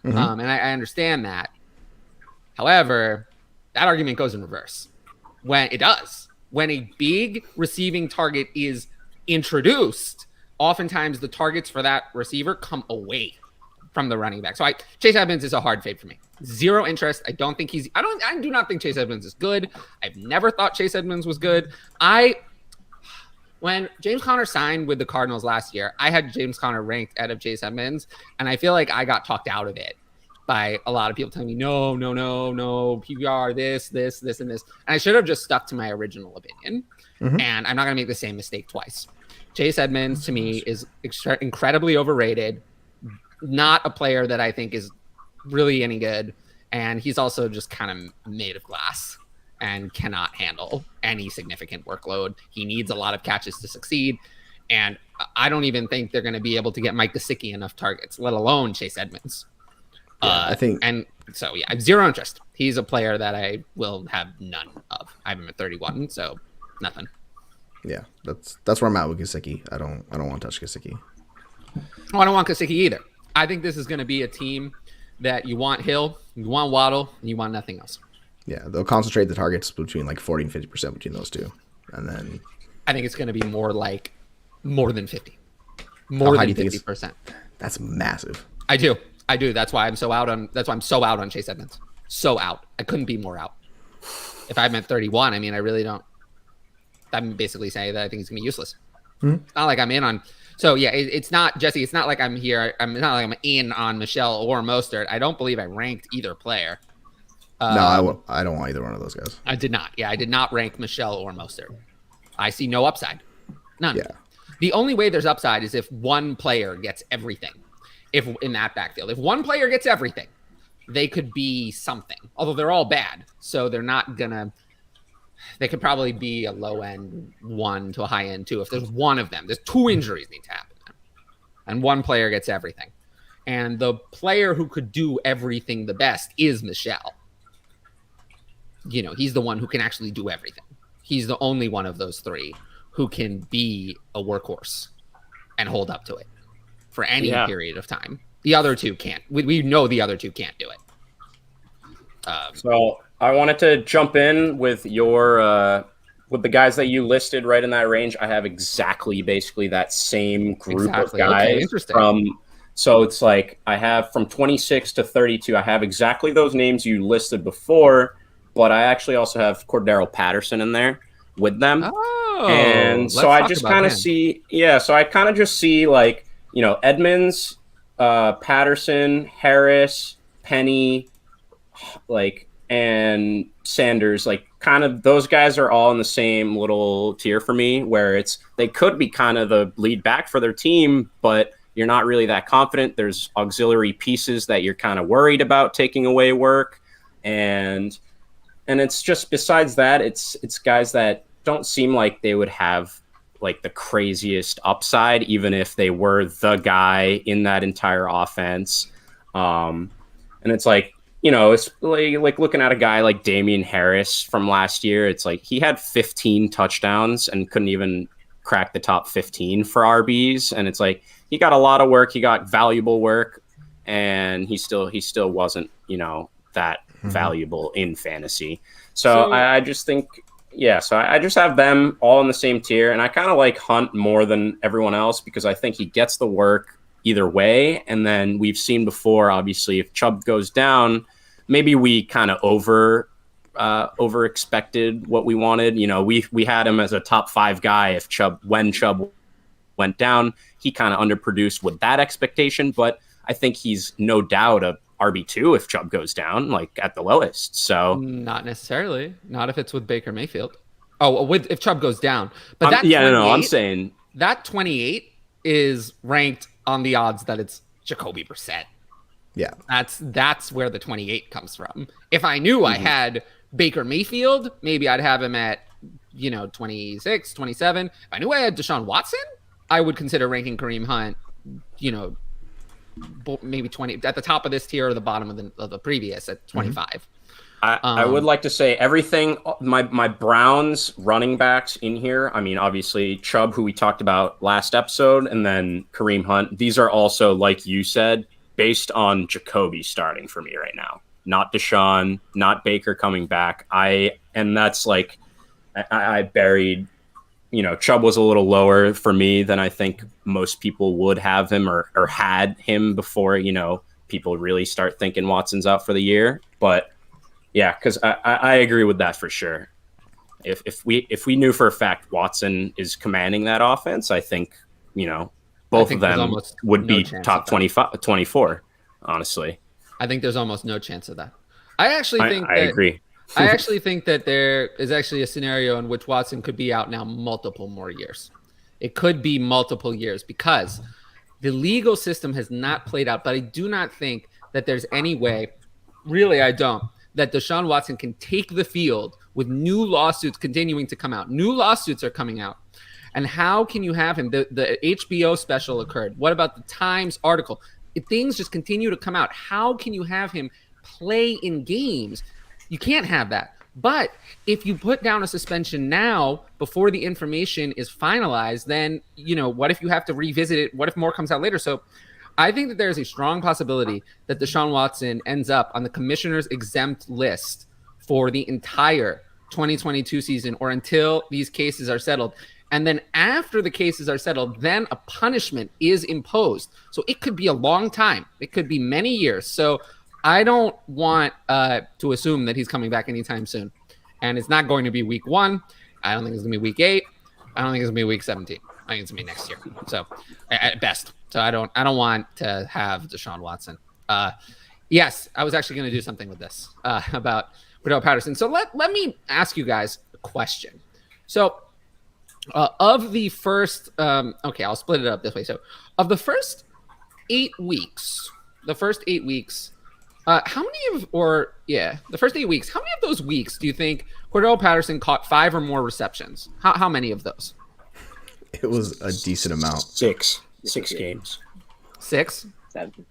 And I understand that. However, that argument goes in reverse. When a big receiving target is introduced, oftentimes the targets for that receiver come away from the running back. So Chase Edmonds is a hard fade for me. Zero interest. I do not think Chase Edmonds is good. I've never thought Chase Edmonds was good. When James Conner signed with the Cardinals last year, I had James Conner ranked out of Chase Edmonds, and I feel like I got talked out of it by a lot of people telling me, no, PPR, this, and this. And I should have just stuck to my original opinion, and I'm not going to make the same mistake twice. Chase Edmonds, to me, is incredibly overrated, not a player that I think is really any good, and he's also just kind of made of glass and cannot handle any significant workload. He needs a lot of catches to succeed. And I don't even think they're going to be able to get Mike Gesicki enough targets, let alone Chase Edmonds. I have zero interest. He's a player that I will have none of. I have him at 31, so nothing. Yeah, that's where I'm at with Gesicki. I don't want to touch Gesicki. I don't want Gesicki either. I think this is going to be a team that you want Hill, you want Waddle, and you want nothing else. Yeah, they'll concentrate the targets between like 40 and 50% between those two. And then I think it's going to be more than 50. More than 50%. That's massive. I do. That's why I'm so out on Chase Edmonds. So out. I couldn't be more out. If I'm at 31, I really don't. I'm basically saying that I think he's going to be useless. It's not like I'm in on. So yeah, it's not, Jesse. It's not like I'm here. It's not like I'm in on Michelle or Mostert. I don't believe I ranked either player. No, I don't want either one of those guys. I did not. Yeah, I did not rank Michelle or Mostert. I see no upside. None. Yeah. The only way there's upside is if one player gets everything. If in that backfield, if one player gets everything, they could be something. Although they're all bad, so they're not gonna. They could probably be a low end 1 to a high end 2. If there's one of them, there's 2 injuries need to happen, and one player gets everything. And the player who could do everything the best is Michelle. He's the one who can actually do everything. He's the only one of those 3 who can be a workhorse and hold up to it for any period of time. The other 2 can't. We know the other 2 can't do it. So I wanted to jump in with with the guys that you listed right in that range. I have basically that same group of guys. Okay, interesting. So it's like I have from 26 to 32. I have exactly those names you listed before. But I actually also have Cordero Patterson in there with them. Oh, and so I just kind of see, so I kind of just see Edmonds, Patterson, Harris, Penny, and Sanders, kind of those guys are all in the same little tier for me where they could be kind of the lead back for their team, but you're not really that confident. There's auxiliary pieces that you're kind of worried about taking away work. And it's just besides that, it's guys that don't seem like they would have the craziest upside, even if they were the guy in that entire offense. And it's it's like looking at a guy like Damian Harris from last year. It's he had 15 touchdowns and couldn't even crack the top 15 for RBs. And it's he got a lot of work. He got valuable work, and he still wasn't, that valuable in fantasy. So I just think, so I just have them all in the same tier, and I kind of like Hunt more than everyone else because I think he gets the work either way. And then we've seen before, obviously, if Chubb goes down, maybe we kind of over expected what we wanted. You know, we had him as a top 5 guy if Chubb went down. He kind of underproduced with that expectation, but I think he's no doubt a RB2 if Chubb goes down, like at the lowest. So not necessarily. Not if it's with Baker Mayfield. Oh, if Chubb goes down. But I'm saying that 28 is ranked on the odds that it's Jacoby Brissett. Yeah. That's where the 28 comes from. If I knew I had Baker Mayfield, maybe I'd have him at, 26, 27. If I knew I had Deshaun Watson, I would consider ranking Kareem Hunt, maybe 20 at the top of this tier or the bottom of the previous at 25. I would like to say everything. My Browns running backs in here. I mean, obviously Chubb, who we talked about last episode, and then Kareem Hunt. These are also, like you said, based on Jacoby starting for me right now. Not Deshaun, not Baker coming back. And that's like I buried. Chubb was a little lower for me than I think most people would have him or had him before, people really start thinking Watson's out for the year. But yeah, because I agree with that for sure. If we knew for a fact Watson is commanding that offense, I think, both of them would be top 25, 24, honestly. I think there's almost no chance of that. I agree. I actually think that there is actually a scenario in which Watson could be out now multiple more years. It could be multiple years because the legal system has not played out. But I do not think that there's any way, really I don't, that Deshaun Watson can take the field with new lawsuits continuing to come out. New lawsuits are coming out. And how can you have him? The HBO special occurred. What about the Times article? If things just continue to come out, how can you have him play in games? You can't have that. But if you put down a suspension now before the information is finalized, then, what if you have to revisit it? What if more comes out later? So I think that there's a strong possibility that Deshaun Watson ends up on the commissioner's exempt list for the entire 2022 season or until these cases are settled. And then after the cases are settled, then a punishment is imposed. So it could be a long time. It could be many years. So I don't want to assume that he's coming back anytime soon. And it's not going to be week 1. I don't think it's going to be week 8. I don't think it's going to be week 17. I think it's going to be next year. So at best. So I don't want to have Deshaun Watson. Yes, I was actually going to do something with this about Cordell Patterson. So let me ask you guys a question. So of the first, I'll split it up this way. So of the first 8 weeks, how many of those weeks do you think Cordell Patterson caught 5 or more receptions? How many of those? It was a decent amount. 6 games. 6? 7.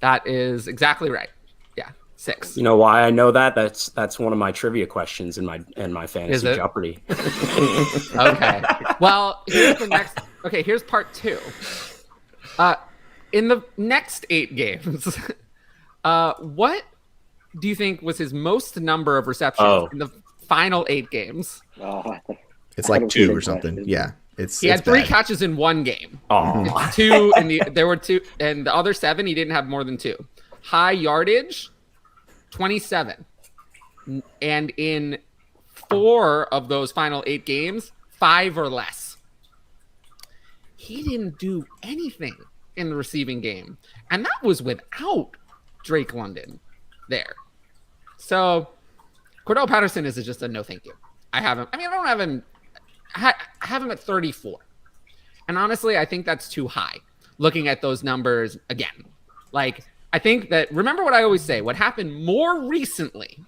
That is exactly right. Yeah, 6. You know why I know that? That's one of my trivia questions in my fantasy Jeopardy. Okay. Well, here's the next. Okay, here's part 2. In the next 8 games, what do you think was his most number of receptions in the final 8 games? It's like 2 or something. Yeah. He had 3 catches in 1 game. Oh, 2 there were 2, and the other 7 he didn't have more than 2. High yardage, 27, and in 4 of those final 8 games, 5 or less. He didn't do anything in the receiving game, and that was without Drake London there. So Cordell Patterson is just a no thank you. I have him. I don't have him. I have him at 34. And honestly, I think that's too high. Looking at those numbers again. Like, I think that, remember what I always say, what happened more recently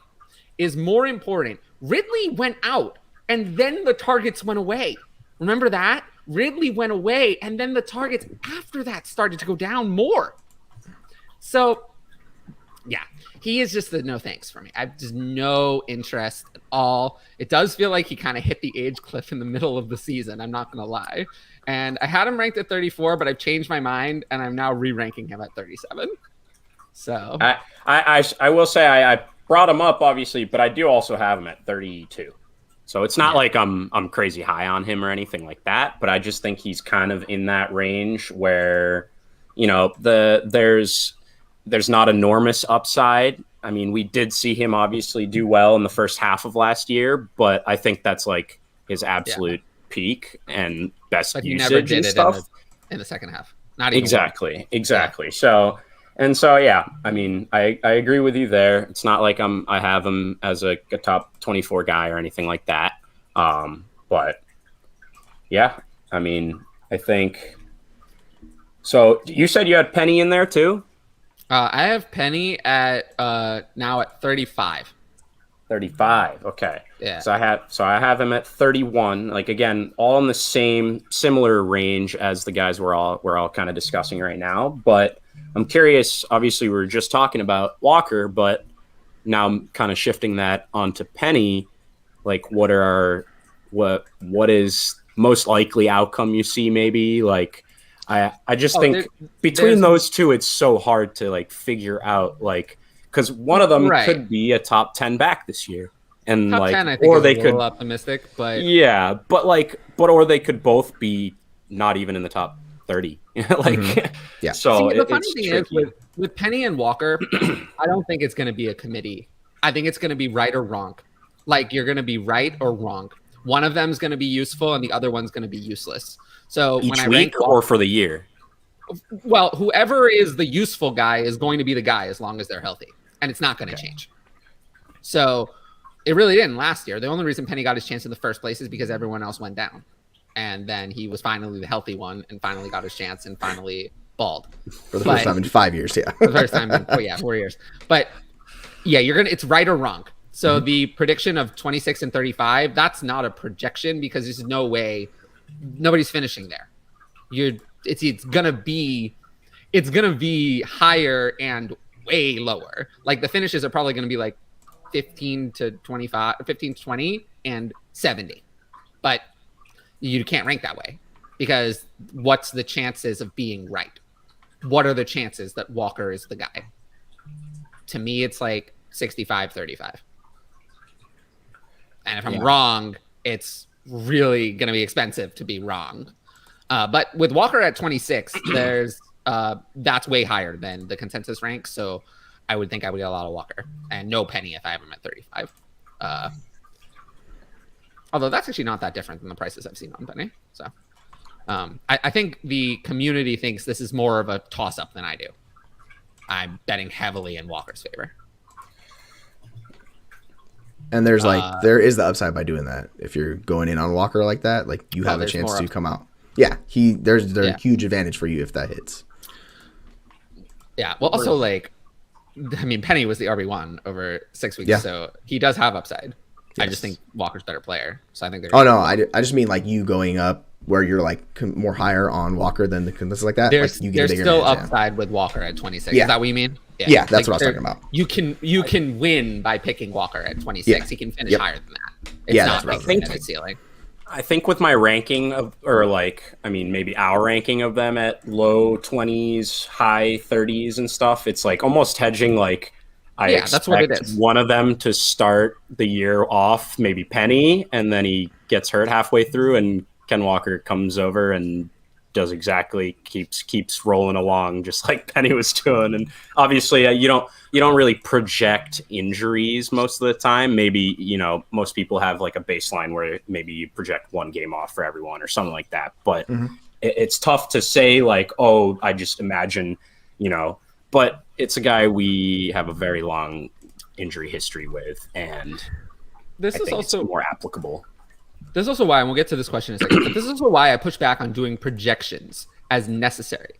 is more important. Ridley went out, and then the targets went away. Remember that? Ridley went away, and then the targets after that started to go down more. So, yeah, he is just the no thanks for me. I have just no interest at all. It does feel like he kind of hit the age cliff in the middle of the season. I'm not going to lie. And I had him ranked at 34, but I've changed my mind, and I'm now re-ranking him at 37. So I will say I brought him up, obviously, but I do also have him at 32. So it's not like I'm crazy high on him or anything like that, but I just think he's kind of in that range where, there's not enormous upside I mean, we did see him obviously do well in the first half of last year, but I think that's like his absolute peak and best But he usage never did and it stuff. in the second half. Not even Exactly. So yeah, I mean, I agree with you there. It's not like I have him as a top 24 guy or anything like that. But yeah, I mean, I think. So you said you had Penny in there too? I have Penny at now at 35. 35. Okay. Yeah. So I have him at 31. Like again, all in the same similar range as the guys we're all kind of discussing right now. But I'm curious. Obviously, we were just talking about Walker, but now I'm kind of shifting that onto Penny. Like, what is most likely outcome you see? Maybe like I just think between those two, it's so hard to like figure out like. Because one of them could be a top 10 back this year, and top like, 10, I think or is they a little could optimistic, but yeah, or they could both be not even in the top 30. Like, yeah. So the funny thing tricky. is with Penny and Walker, I don't think it's going to be a committee. I think it's going to be right or wrong. Like you're going to be right or wrong. One of them is going to be useful, and the other one's going to be useless. So Each when I week rank Walker, or for the year. Well, whoever is the useful guy is going to be the guy as long as they're healthy. And it's not going to change. So it really didn't last year. The only reason Penny got his chance in the first place is because everyone else went down. And then he was finally the healthy one and finally got his chance and finally balled. For the first time in 5 years, yeah. For the first time in 4 years. But yeah, it's right or wrong. So the prediction of 26 and 35, that's not a projection because there's no way nobody's finishing there. It's gonna be higher and way lower. Like the finishes are probably going to be like 15 to 25, 15 to 20 and 70. But you can't rank that way because what's the chances of being right? What are the chances that Walker is the guy? To me, it's like 65-35. And if I'm wrong, it's really going to be expensive to be wrong. But with Walker at 26, that's way higher than the consensus rank. So I would think I would get a lot of Walker and no Penny if I have him at 35. Although that's actually not that different than the prices I've seen on Penny. So I think the community thinks this is more of a toss-up than I do. I'm betting heavily in Walker's favor. And there's there is the upside by doing that. If you're going in on Walker like that, like you have a chance to come out. Yeah, there's a huge advantage for you if that hits. Yeah. Well, also Penny was the RB1 over 6 weeks, so he does have upside. Yes. I just think Walker's a better player, so I think they're. Oh no, I just mean like you going up where you're like more higher on Walker than the consensus like that. There's bigger still upside with Walker at 26. Yeah. Is that what you mean? Yeah, that's what I was talking about. You can win by picking Walker at 26. Yeah. He can finish higher than that. It's that's not what his ceiling. I think with my ranking maybe our ranking of them at low 20s, high 30s and stuff, it's like almost hedging. Like I expect that's what it is. One of them to start the year off, maybe Penny, and then he gets hurt halfway through, and Ken Walker comes over and does exactly keeps rolling along just like Penny was doing. And obviously you don't really project injuries most of the time. Maybe most people have like a baseline where maybe you project one game off for everyone or something like that, but it's tough to say like, oh, I just imagine, but it's a guy we have a very long injury history with, and this is also more applicable. This is also why, and we'll get to this question in a second, but this is also why I push back on doing projections as necessary.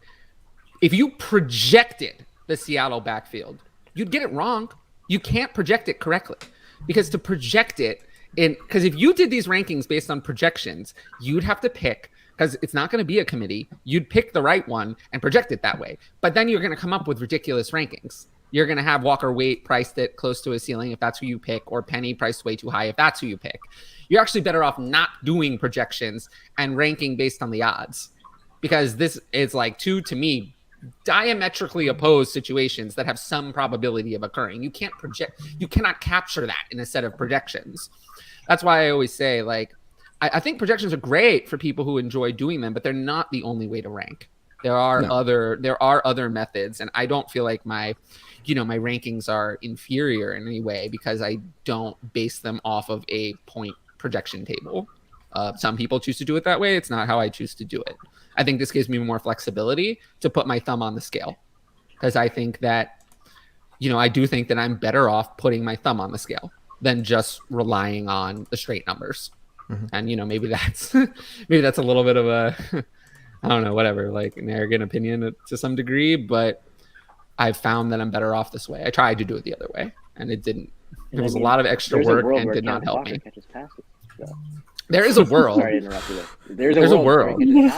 If you projected the Seattle backfield, you'd get it wrong. You can't project it correctly because to project it because if you did these rankings based on projections, you'd have to pick, because it's not going to be a committee, you'd pick the right one and project it that way. But then you're going to come up with ridiculous rankings. You're going to have Walker priced it close to his ceiling if that's who you pick, or Penny priced way too high if that's who you pick. You're actually better off not doing projections and ranking based on the odds, because this is like two, to me, diametrically opposed situations that have some probability of occurring. You can't project, you cannot capture that in a set of projections. That's why I always say, like, I think projections are great for people who enjoy doing them, but they're not the only way to rank. There are other methods, and I don't feel like my rankings are inferior in any way because I don't base them off of a point projection table. Some people choose to do it that way. It's not how I choose to do it. I think this gives me more flexibility to put my thumb on the scale, because I think that, I do think that I'm better off putting my thumb on the scale than just relying on the straight numbers. Mm-hmm. And, maybe that's a little bit of a, I don't know, whatever, like an arrogant opinion to some degree, but I've found that I'm better off this way. I tried to do it the other way, and it didn't. It was a lot of extra work and did not help me. Passes, so. There is a world. Sorry to interrupt you. There's a world. The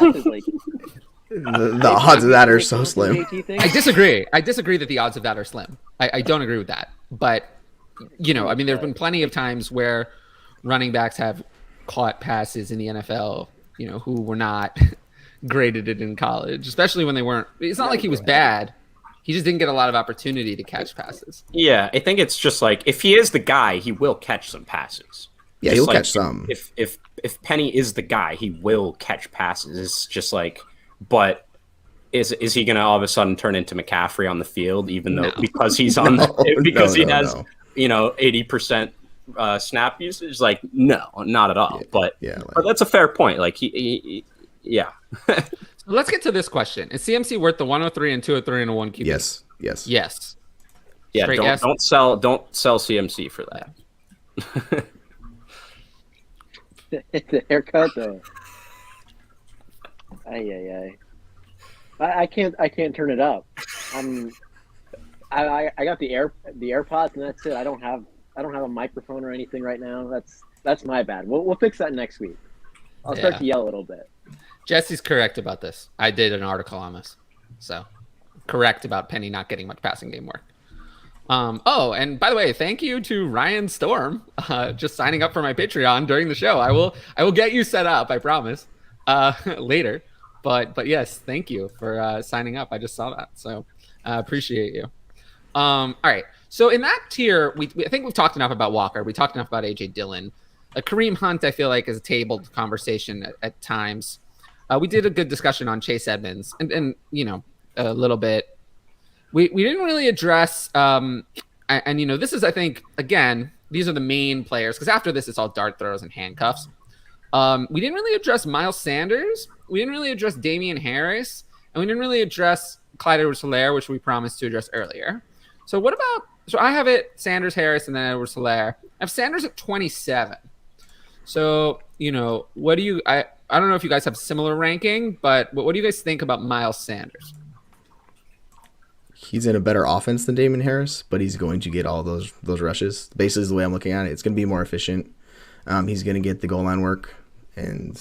odds of that are so slim. I disagree. I disagree that the odds of that are slim. I don't agree with that. But, there's been plenty of times where running backs have caught passes in the NFL, who were not graded it in college, especially when they weren't. It's not like he was bad. He just didn't get a lot of opportunity to catch passes. Yeah, I think it's just like, if he is the guy, he will catch some passes. Yeah, he'll catch some. If Penny is the guy, he will catch passes. It's just like, but is he going to all of a sudden turn into McCaffrey on the field, even though because he's on he has 80% snap usage? Like, no, not at all. But that's a fair point. Like yeah. So let's get to this question: is CMC worth the 103 and 203 and a 1 QB? Yes. Yeah. Don't sell CMC for that. The haircut though. I can't turn it up. I got the AirPods and that's it. I don't have a microphone or anything right now. That's my bad. We'll fix that next week. I'll start to yell a little bit. Jesse's correct about this. I did an article on this, so correct about Penny not getting much passing game work. And by the way, thank you to Ryan Storm, just signing up for my Patreon during the show. I will get you set up, I promise, later. But yes, thank you for signing up. I just saw that, so appreciate you. All right. So in that tier, I think we've talked enough about Walker. We talked enough about AJ Dillon. Kareem Hunt, I feel like, is a tabled conversation at times. We did a good discussion on Chase Edmonds, and a little bit. We didn't really address, this is, I think, again, these are the main players, because after this, it's all dart throws and handcuffs. We didn't really address Miles Sanders. We didn't really address Damian Harris. And we didn't really address Clyde Edwards-Helaire, which we promised to address earlier. So I have it Sanders, Harris, and then Edwards-Helaire. I have Sanders at 27. So, what do you – I don't know if you guys have similar ranking, but what do you guys think about Miles Sanders? He's in a better offense than Damon Harris, but he's going to get all those rushes. Basically, is the way I'm looking at it. It's going to be more efficient. He's going to get the goal line work, and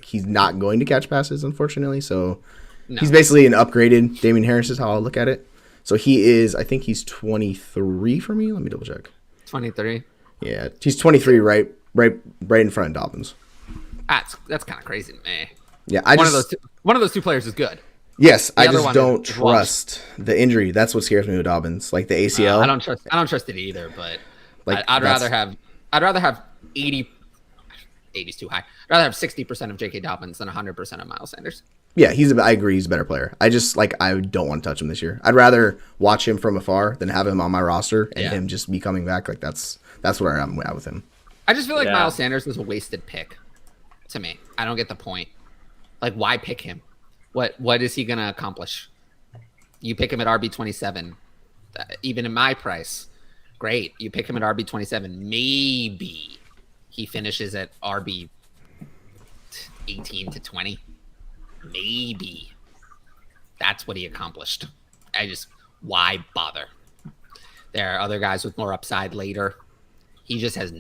he's not going to catch passes, unfortunately. So he's basically an upgraded Damon Harris is how I'll look at it. So I think he's 23 for me. Let me double check. 23. Yeah, he's 23, right in front of Dobbins. That's kind of crazy to me. Yeah, one of those two players is good. Yes, I just don't trust the injury. That's what scares me with Dobbins, like the ACL. I don't trust it either. But I'd rather have 80. 80's too high. I'd rather have 60% of J.K. Dobbins than 100% of Miles Sanders. Yeah, I agree. He's a better player. I don't want to touch him this year. I'd rather watch him from afar than have him on my roster and him just be coming back. That's where I'm at with him. I just feel like Miles Sanders was a wasted pick to me. I don't get the point. Why pick him? What is he going to accomplish? You pick him at RB27. Even in my price, great. You pick him at RB27. Maybe he finishes at RB 18 to 20. Maybe. That's what he accomplished. Why bother? There are other guys with more upside later. He just has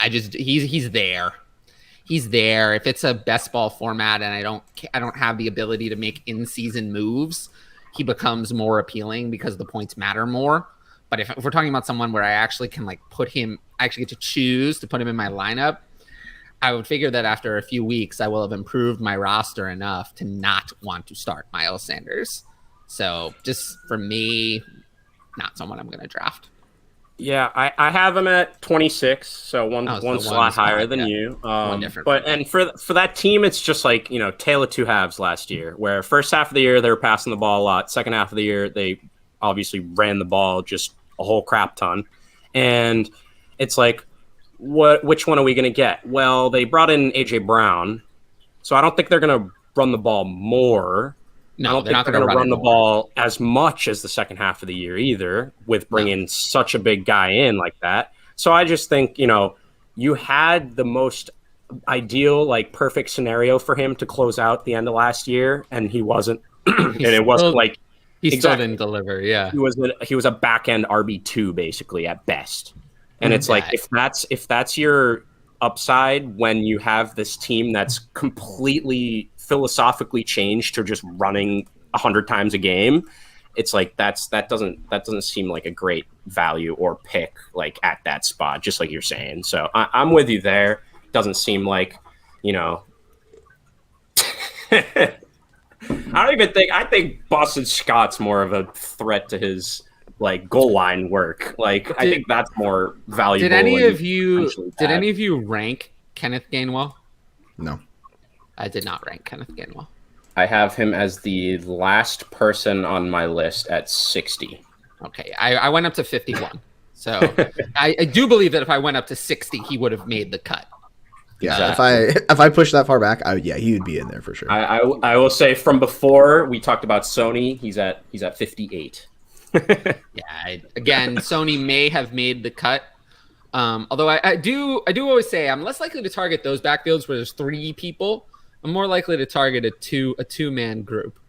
he's there. He's there. If it's a best ball format and I don't have the ability to make in-season moves, he becomes more appealing because the points matter more. But if we're talking about someone where I actually can put him, I actually get to choose to put him in my lineup, I would figure that after a few weeks, I will have improved my roster enough to not want to start Miles Sanders. So just for me, not someone I'm going to draft. Yeah, I have him at 26, so one slot higher than you. For that team, it's just tale of two halves last year, where first half of the year they were passing the ball a lot. Second half of the year they obviously ran the ball just a whole crap ton. And it's like, which one are we going to get? Well, they brought in A.J. Brown, so I don't think they're going to run the ball more. No, I don't they're think not they're going to run the more. ball as much as the second half of the year either, with bringing such a big guy in like that. So I just think, you had the most ideal, like perfect scenario for him to close out the end of last year, and he wasn't. And it wasn't like he still exactly. didn't deliver. Yeah, He was a back end RB2 basically at best. And it's like if that's your upside when you have this team that's completely philosophically changed to just running 100 times a game, it's like that doesn't seem like a great value or pick like at that spot, just like you're saying. So I'm with you there. Doesn't seem like, I think Boston Scott's more of a threat to his like goal line work. Like I think that's more valuable. Did any of you rank Kenneth Gainwell? No. I did not rank Kenneth Gainwell. I have him as the last person on my list at 60. Okay, I went up to 51. So I do believe that if I went up to 60, he would have made the cut. Yeah, exactly. if I push that far back, he would be in there for sure. I will say from before we talked about Sony, he's at 58. Again, Sony may have made the cut. Although I do always say I'm less likely to target those backfields where there's 3 people. I'm more likely to target a two-man group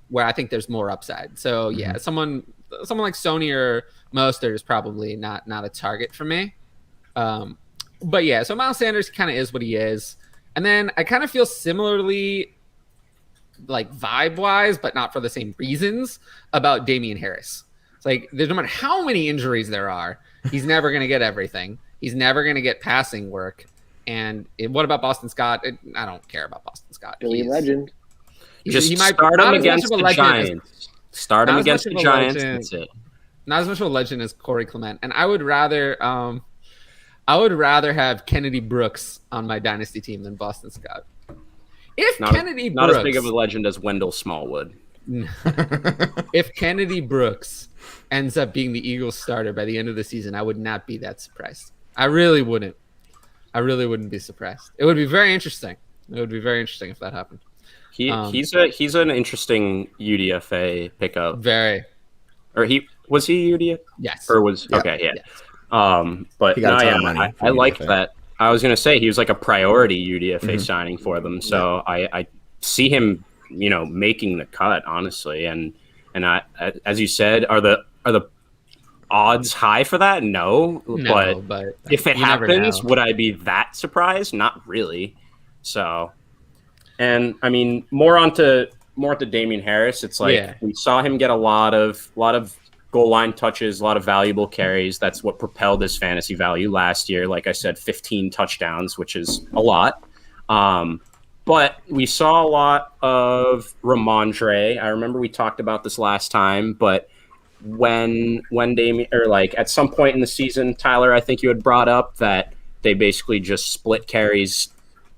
where I think there's more upside. So someone like Sony or Mostert is probably not a target for me. But yeah, so Miles Sanders kind of is what he is. And then I kind of feel similarly, like vibe-wise, but not for the same reasons, about Damian Harris. It's like, no matter how many injuries there are, he's never going to get everything. He's never going to get passing work. And what about Boston Scott? I don't care about Boston Scott. Billy Legend. Just start him against the Giants. Start him against the Giants. That's it. Not as much of a legend as Corey Clement. And I would rather have Kennedy Brooks on my dynasty team than Boston Scott. Not as big of a legend as Wendell Smallwood. If Kennedy Brooks ends up being the Eagles starter by the end of the season, I would not be that surprised. I really wouldn't be surprised. It would be very interesting. It would be very interesting if that happened. He's an interesting UDFA pickup. Very. Or was he UDFA? Yes. Or was okay, yeah. Yes. But I like that. I was gonna say he was like a priority UDFA signing for them. So I see him, making the cut, honestly. And I, as you said, are the odds high for that? No, but if it happens, would I be that surprised? Not really. So, and I mean, more onto Damian Harris. It's like we saw him get a lot of goal line touches, a lot of valuable carries. That's what propelled his fantasy value last year. Like I said, 15 touchdowns, which is a lot. But we saw a lot of Ramondre. I remember we talked about this last time, but when Damian, or like at some point in the season, Tyler, I think you had brought up that they basically just split carries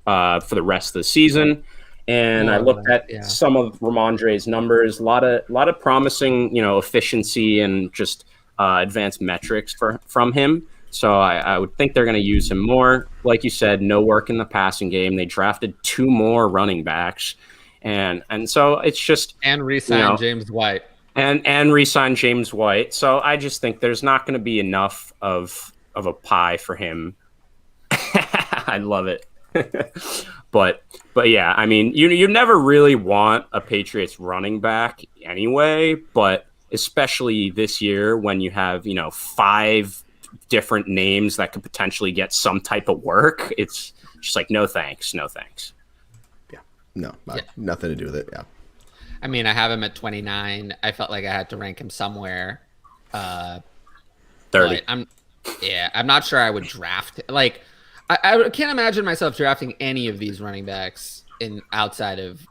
for the rest of the season. And I looked at some of Ramondre's numbers, a lot of promising, efficiency and just advanced metrics from him. So I would think they're going to use him more. Like you said, no work in the passing game. They drafted 2 more running backs, and so it's just re-signed James White and re-signed James White. So I just think there's not going to be enough of a pie for him. I love it. But yeah, I mean, you never really want a Patriots running back anyway, but especially this year when you have, 5 different names that could potentially get some type of work, it's just like, no thanks. Yeah. No, nothing to do with it. Yeah. I mean, I have him at 29. I felt like I had to rank him somewhere. 30. I'm not sure I would draft. Like, I can't imagine myself drafting any of these running backs outside of,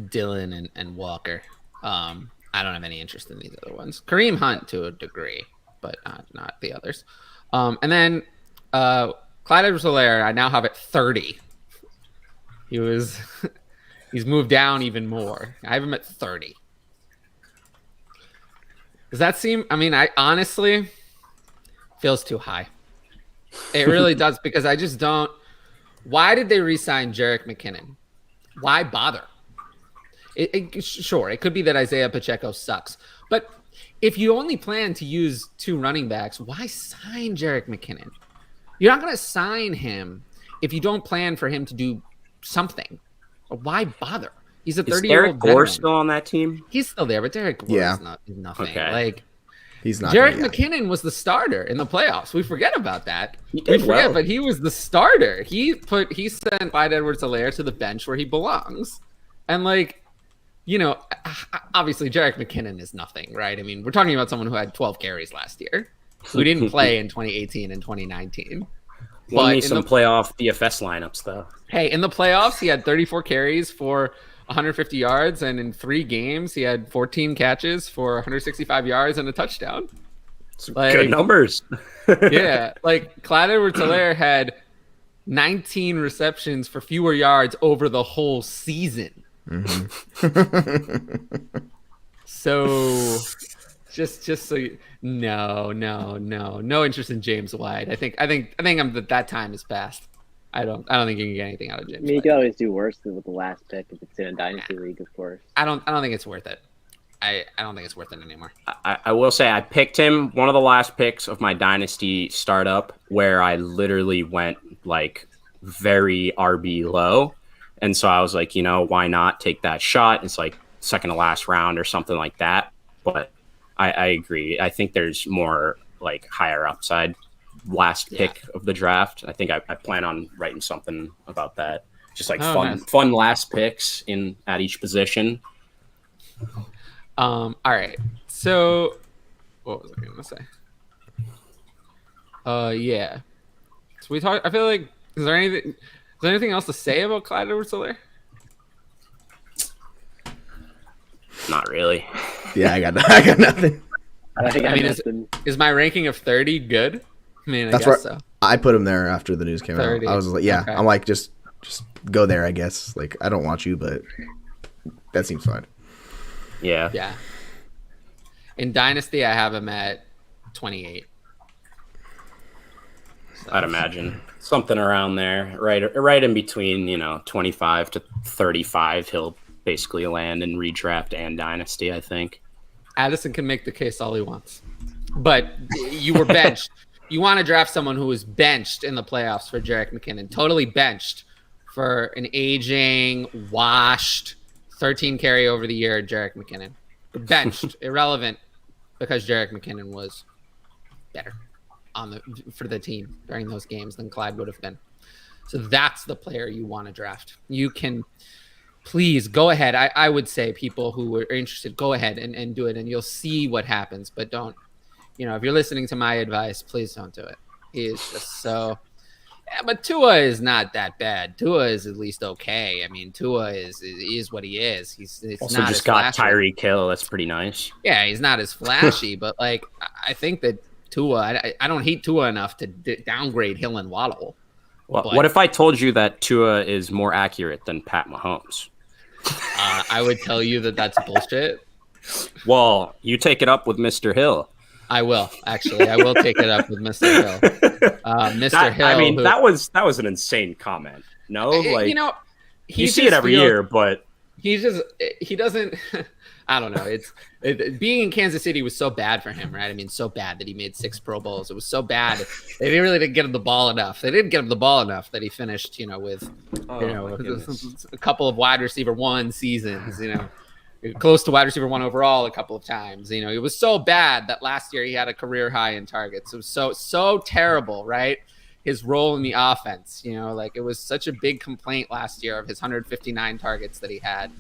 Dillon and Walker. I don't have any interest in these other ones. Kareem Hunt to a degree, but not the others. And then Clyde Edwards-Helaire, I now have at 30. He's moved down even more. I have him at 30. Does that seem? I mean, I honestly feels too high. It really does, because I just don't. Why did they re-sign Jerick McKinnon? Why bother? Sure, it could be that Isaiah Pacheco sucks, but if you only plan to use 2 running backs, why sign Jerick McKinnon? You're not going to sign him if you don't plan for him to do something. Why bother? He's a 30-year-old Derek Gore veteran. still on that team? He's still there, but Derek Gore is nothing. Okay. Like, He's not. Jerick McKinnon was the starter in the playoffs. We forget about that. He did well. But he was the starter. He sent Clyde Edwards-Helaire to the bench where he belongs. And like, you know, obviously Jerick McKinnon is nothing, right? I mean, we're talking about someone who had 12 carries last year, who didn't play in 2018 and 2019. Won me some playoff DFS lineups, though. Hey, in the playoffs, he had 34 carries for 150 yards, and in 3 games, he had 14 catches for 165 yards and a touchdown. Like, good numbers. Yeah, like Clyde Edwards-Helaire had 19 receptions for fewer yards over the whole season. Mm-hmm. So, just so no interest in James White. I think that time is past. I don't think you can get anything out of James. I mean, you can always do worse than with the last pick if it's in a dynasty league, of course. I don't think it's worth it. I don't think it's worth it anymore. I will say I picked him one of the last picks of my dynasty startup, where I literally went like very RB low, and so I was like, you know, why not take that shot? It's like second to last round or something like that. But I agree. I think there's more like higher upside last pick of the draft. I think I plan on writing something about that. Just like fun last picks at each position. All right. So what was I gonna say? Yeah. So we talked. I feel like is there anything else to say about Clyde Edwards-Helaire? Not really. Yeah, I got nothing. I mean, is my ranking of 30 good? I mean, That's I guess right. so. I put him there after the news came 30. out. I was like, yeah, Okay. I'm like, just go there, I guess. Like, I don't want you, but that seems fine. Yeah. Yeah. In Dynasty, I have him at 28. So. I'd imagine something around there, right in between, 25 to 35. He'll basically land in redraft and Dynasty, I think. Addison can make the case all he wants, but you were benched. You want to draft someone who was benched in the playoffs for Jerick McKinnon, totally benched for an aging, washed, 13 carry over the year Jerick McKinnon. Benched, irrelevant, because Jerick McKinnon was better for the team during those games than Clyde would have been. So that's the player you want to draft. You can please go ahead. I would say people who are interested, go ahead and do it, and you'll see what happens. But don't, if you're listening to my advice, please don't do it. He is just so. Yeah, but Tua is not that bad. Tua is at least okay. I mean, Tua is what he is. He's also not just as got flashy. Tyreek Hill. That's pretty nice. Yeah, he's not as flashy, but like I think that Tua. I don't hate Tua enough to downgrade Hill and Waddle. Well, what if I told you that Tua is more accurate than Pat Mahomes? I would tell you that that's bullshit. Well, you take it up with Mr. Hill. I will, actually. I will take it up with Mr. Hill. Mr. Hill. I mean, that was an insane comment. No, like he you see it every year, but he doesn't. I don't know. Being in Kansas City was so bad for him, right? I mean, so bad that he made 6 Pro Bowls. It was so bad. They didn't get him the ball enough. They didn't get him the ball enough that he finished, with a couple of wide receiver 1 seasons, close to wide receiver 1 overall a couple of times. It was so bad that last year he had a career high in targets. It was so terrible, right? His role in the offense, it was such a big complaint last year of his 159 targets that he had.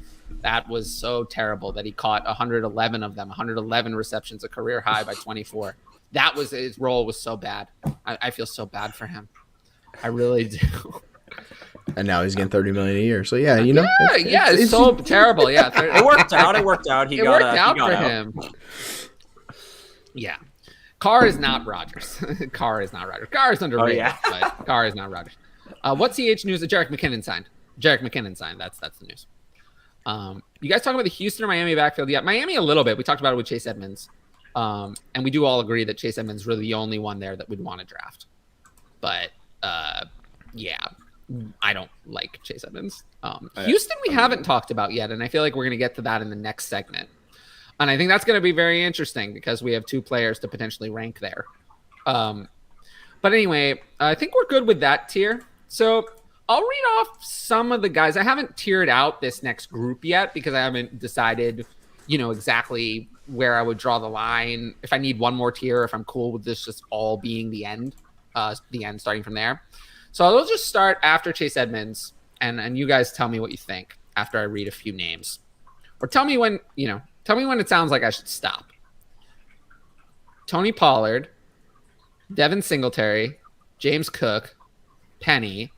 That was so terrible that he caught 111 of them, 111 receptions, a career high by 24. That was his role was so bad. I feel so bad for him. I really do. And now he's getting $30 million a year. So yeah, it's so terrible. Yeah, it worked out. He worked out for him. Yeah, Carr is not Rodgers. Carr is underrated. But Carr is not Rodgers. What's CH news that Jerick McKinnon signed? That's the news. You guys talking about the Houston or Miami backfield? Yeah, Miami a little bit. We talked about it with Chase Edmonds. And we do all agree that Chase Edmonds is really the only one there that we'd want to draft. But yeah, I don't like Chase Edmonds. Houston we haven't talked about yet, and I feel like we're going to get to that in the next segment. And I think that's going to be very interesting because we have 2 players to potentially rank there. But anyway, I think we're good with that tier. So I'll read off some of the guys. I haven't tiered out this next group yet because I haven't decided, exactly where I would draw the line. If I need one more tier, if I'm cool with this just all being the end starting from there. So I'll just start after Chase Edmonds, and you guys tell me what you think after I read a few names. Or tell me when it sounds like I should stop. Tony Pollard, Devin Singletary, James Cook, Penny,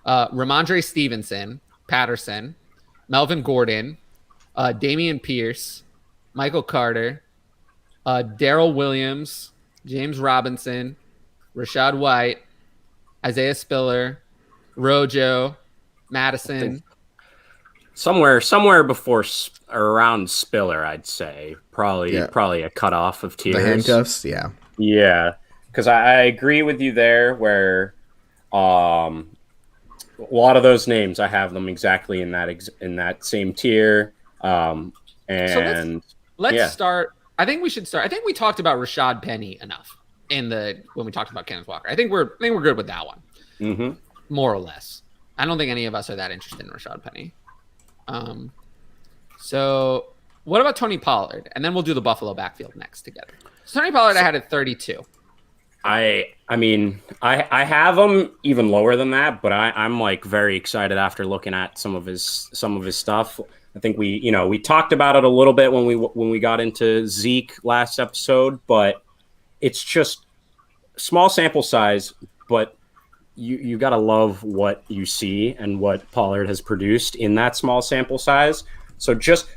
Ramondre Stevenson, Patterson, Melvin Gordon, Damian Pierce, Michael Carter, Daryl Williams, James Robinson, Rashad White, Isaiah Spiller, Rojo, Madison. Somewhere before around Spiller, I'd say probably a cutoff of tiers. The handcuffs, yeah. Yeah, because I agree with you there. Where a lot of those names, I have them exactly in that same tier. And so let's start. I think we should start. I think we talked about Rashad Penny enough when we talked about Kenneth Walker. I think we're good with that one, more or less. I don't think any of us are that interested in Rashad Penny. So what about Tony Pollard? And then we'll do the Buffalo backfield next together. So Tony Pollard, I had at 32. I mean, I have him even lower than that, but I'm like very excited after looking at some of his stuff. I think we talked about it a little bit when we got into Zeke last episode, but it's just small sample size, but you got to love what you see and what Pollard has produced in that small sample size. So just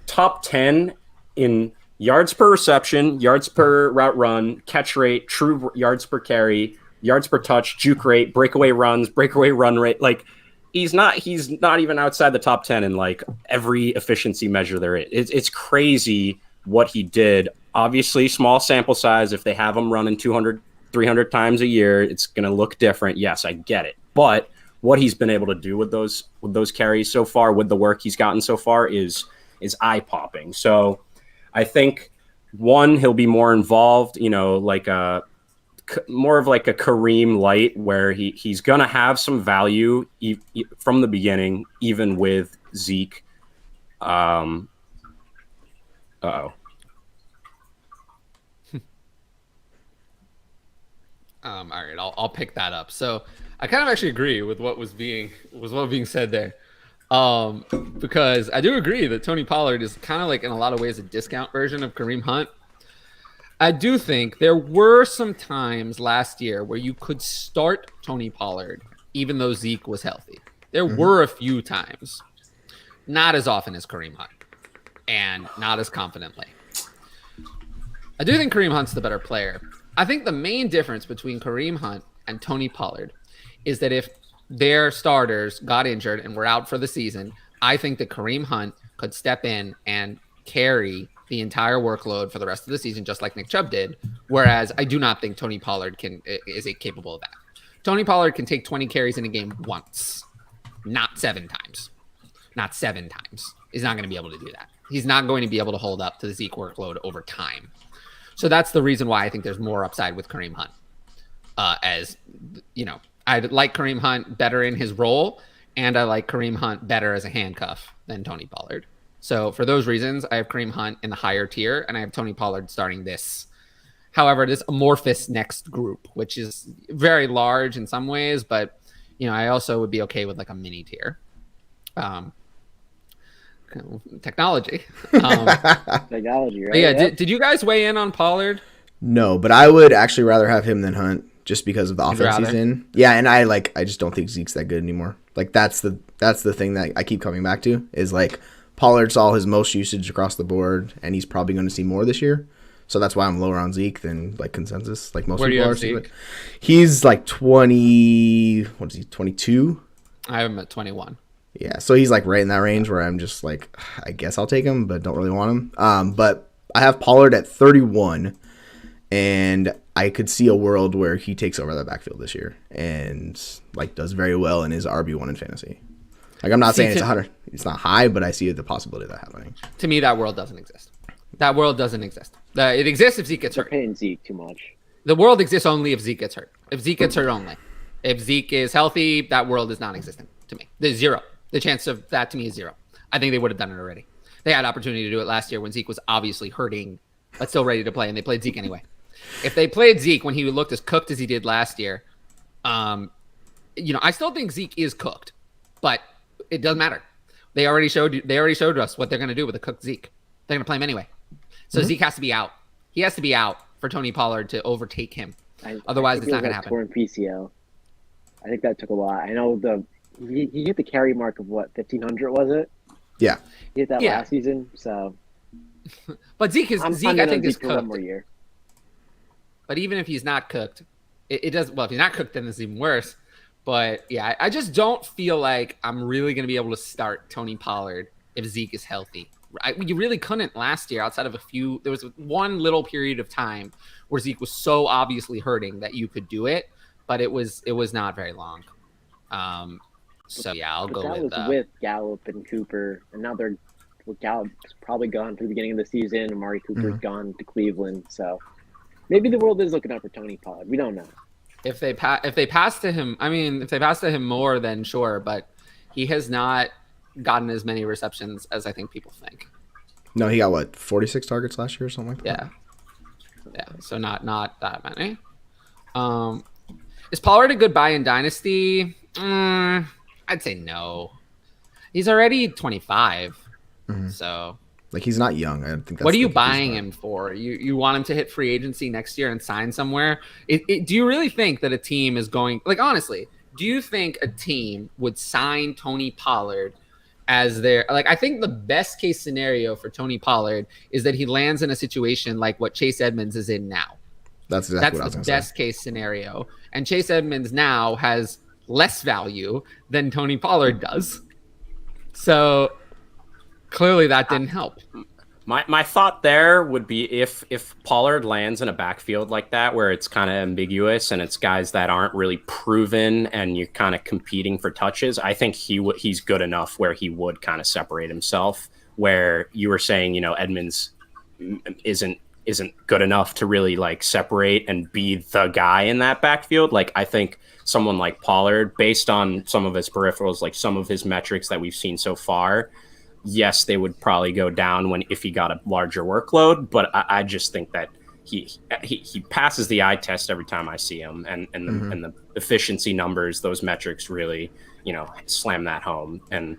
top 10 in yards per reception, yards per route run, catch rate, true yards per carry, yards per touch, juke rate, breakaway runs, breakaway run rate. Like he's not even outside the top 10 in like every efficiency measure there is. It's crazy what he did. Obviously, small sample size. If they have him running 200, 300 times a year, it's going to look different. Yes, I get it. But what he's been able to do with those carries so far, with the work he's gotten so far, is eye-popping. So I think, one, he'll be more involved, like more of like a Kareem light, where he's going to have some value from the beginning, even with Zeke. Uh-oh. All right, I'll pick that up. So I kind of actually agree with what was being said there, because I do agree that Tony Pollard is kind of like in a lot of ways a discount version of Kareem Hunt. I do think there were some times last year where you could start Tony Pollard even though Zeke was healthy. There were a few times, not as often as Kareem Hunt, and not as confidently. I do think Kareem Hunt's the better player. I think the main difference between Kareem Hunt and Tony Pollard is that if their starters got injured and were out for the season, I think that Kareem Hunt could step in and carry the entire workload for the rest of the season, just like Nick Chubb did. Whereas I do not think Tony Pollard is capable of that. Tony Pollard can take 20 carries in a game once, not 7 times. Not 7 times. He's not going to be able to do that. He's not going to be able to hold up to the Zeke workload over time. So that's the reason why I think there's more upside with Kareem Hunt. I like Kareem Hunt better in his role, and I like Kareem Hunt better as a handcuff than Tony Pollard. So for those reasons, I have Kareem Hunt in the higher tier, and I have Tony Pollard starting this. However, this amorphous next group, which is very large in some ways, but I also would be okay with like a mini tier. Technology. Technology, right? Yeah. Did you guys weigh in on Pollard? No, but I would actually rather have him than Hunt just because of the offense he's in. Yeah, and I just don't think Zeke's that good anymore. Like that's the thing that I keep coming back to is like Pollard saw his most usage across the board, and he's probably going to see more this year. So that's why I'm lower on Zeke than like consensus. Like most Where people do you are. have Zeke? He's like 20. What is he? 22. I have him at 21. Yeah, so he's like right in that range where I'm just like, I guess I'll take him, but don't really want him. But I have Pollard at 31, and I could see a world where he takes over that backfield this year and like does very well and is RB1 in fantasy. Like, I'm not saying it's 100, it's not high, but I see the possibility of that happening. To me, that world doesn't exist. That world doesn't exist. It exists if Zeke gets hurt. They're paying Zeke too much. The world exists only if Zeke gets hurt. If Zeke gets hurt only. If Zeke is healthy, that world is non-existent to me. There's zero. The chance of that to me is zero. I think they would have done it already. They had opportunity to do it last year when Zeke was obviously hurting, but still ready to play, and they played Zeke anyway. If they played Zeke when he looked as cooked as he did last year, I still think Zeke is cooked, but it doesn't matter. They already showed us what they're going to do with a cooked Zeke. They're going to play him anyway. So Zeke has to be out. He has to be out for Tony Pollard to overtake him. Otherwise, it's not going to happen. Torn PCL. I think that took a lot. I know he hit the carry mark of what, 1,500 was it? Yeah. He hit that last season. So, but Zeke I think is cooked. One more year. But even if he's not cooked, it does. Well, if he's not cooked, then it's even worse. But yeah, I just don't feel like I'm really going to be able to start Tony Pollard if Zeke is healthy. You really couldn't last year outside of a few. There was one little period of time where Zeke was so obviously hurting that you could do it, but it was not very long. So yeah, I'll go with that. Was with Gallup and Cooper, and now Gallup's probably gone for the beginning of the season. Amari Cooper's gone to Cleveland, so maybe the world is looking out for Tony Pollard. We don't know. If they pass to him, if they pass to him more, then sure. But he has not gotten as many receptions as I think people think. No, he got 46 targets last year or something like that. Yeah. So not that many. Is Pollard a good buy in Dynasty? I'd say no. He's already 25, so. Like, he's not young. I think. That's what are you buying him for? You want him to hit free agency next year and sign somewhere? Do you really think that a team is going, like, honestly, do you think a team would sign Tony Pollard as their, like, I think the best case scenario for Tony Pollard is that he lands in a situation like what Chase Edmonds is in now. That's exactly what I was going to say. That's the best case scenario. And Chase Edmonds now has less value than Tony Pollard does. So clearly that didn't help. My thought there would be if Pollard lands in a backfield like that where it's kind of ambiguous and it's guys that aren't really proven and you're kind of competing for touches, I think he's good enough where he would kind of separate himself. Where you were saying, Edmonds isn't good enough to really like separate and be the guy in that backfield. Like, I think someone like Pollard, based on some of his peripherals, like some of his metrics that we've seen so far, yes, they would probably go down if he got a larger workload. But I just think that he passes the eye test every time I see him, and the efficiency numbers, those metrics really, slam that home. And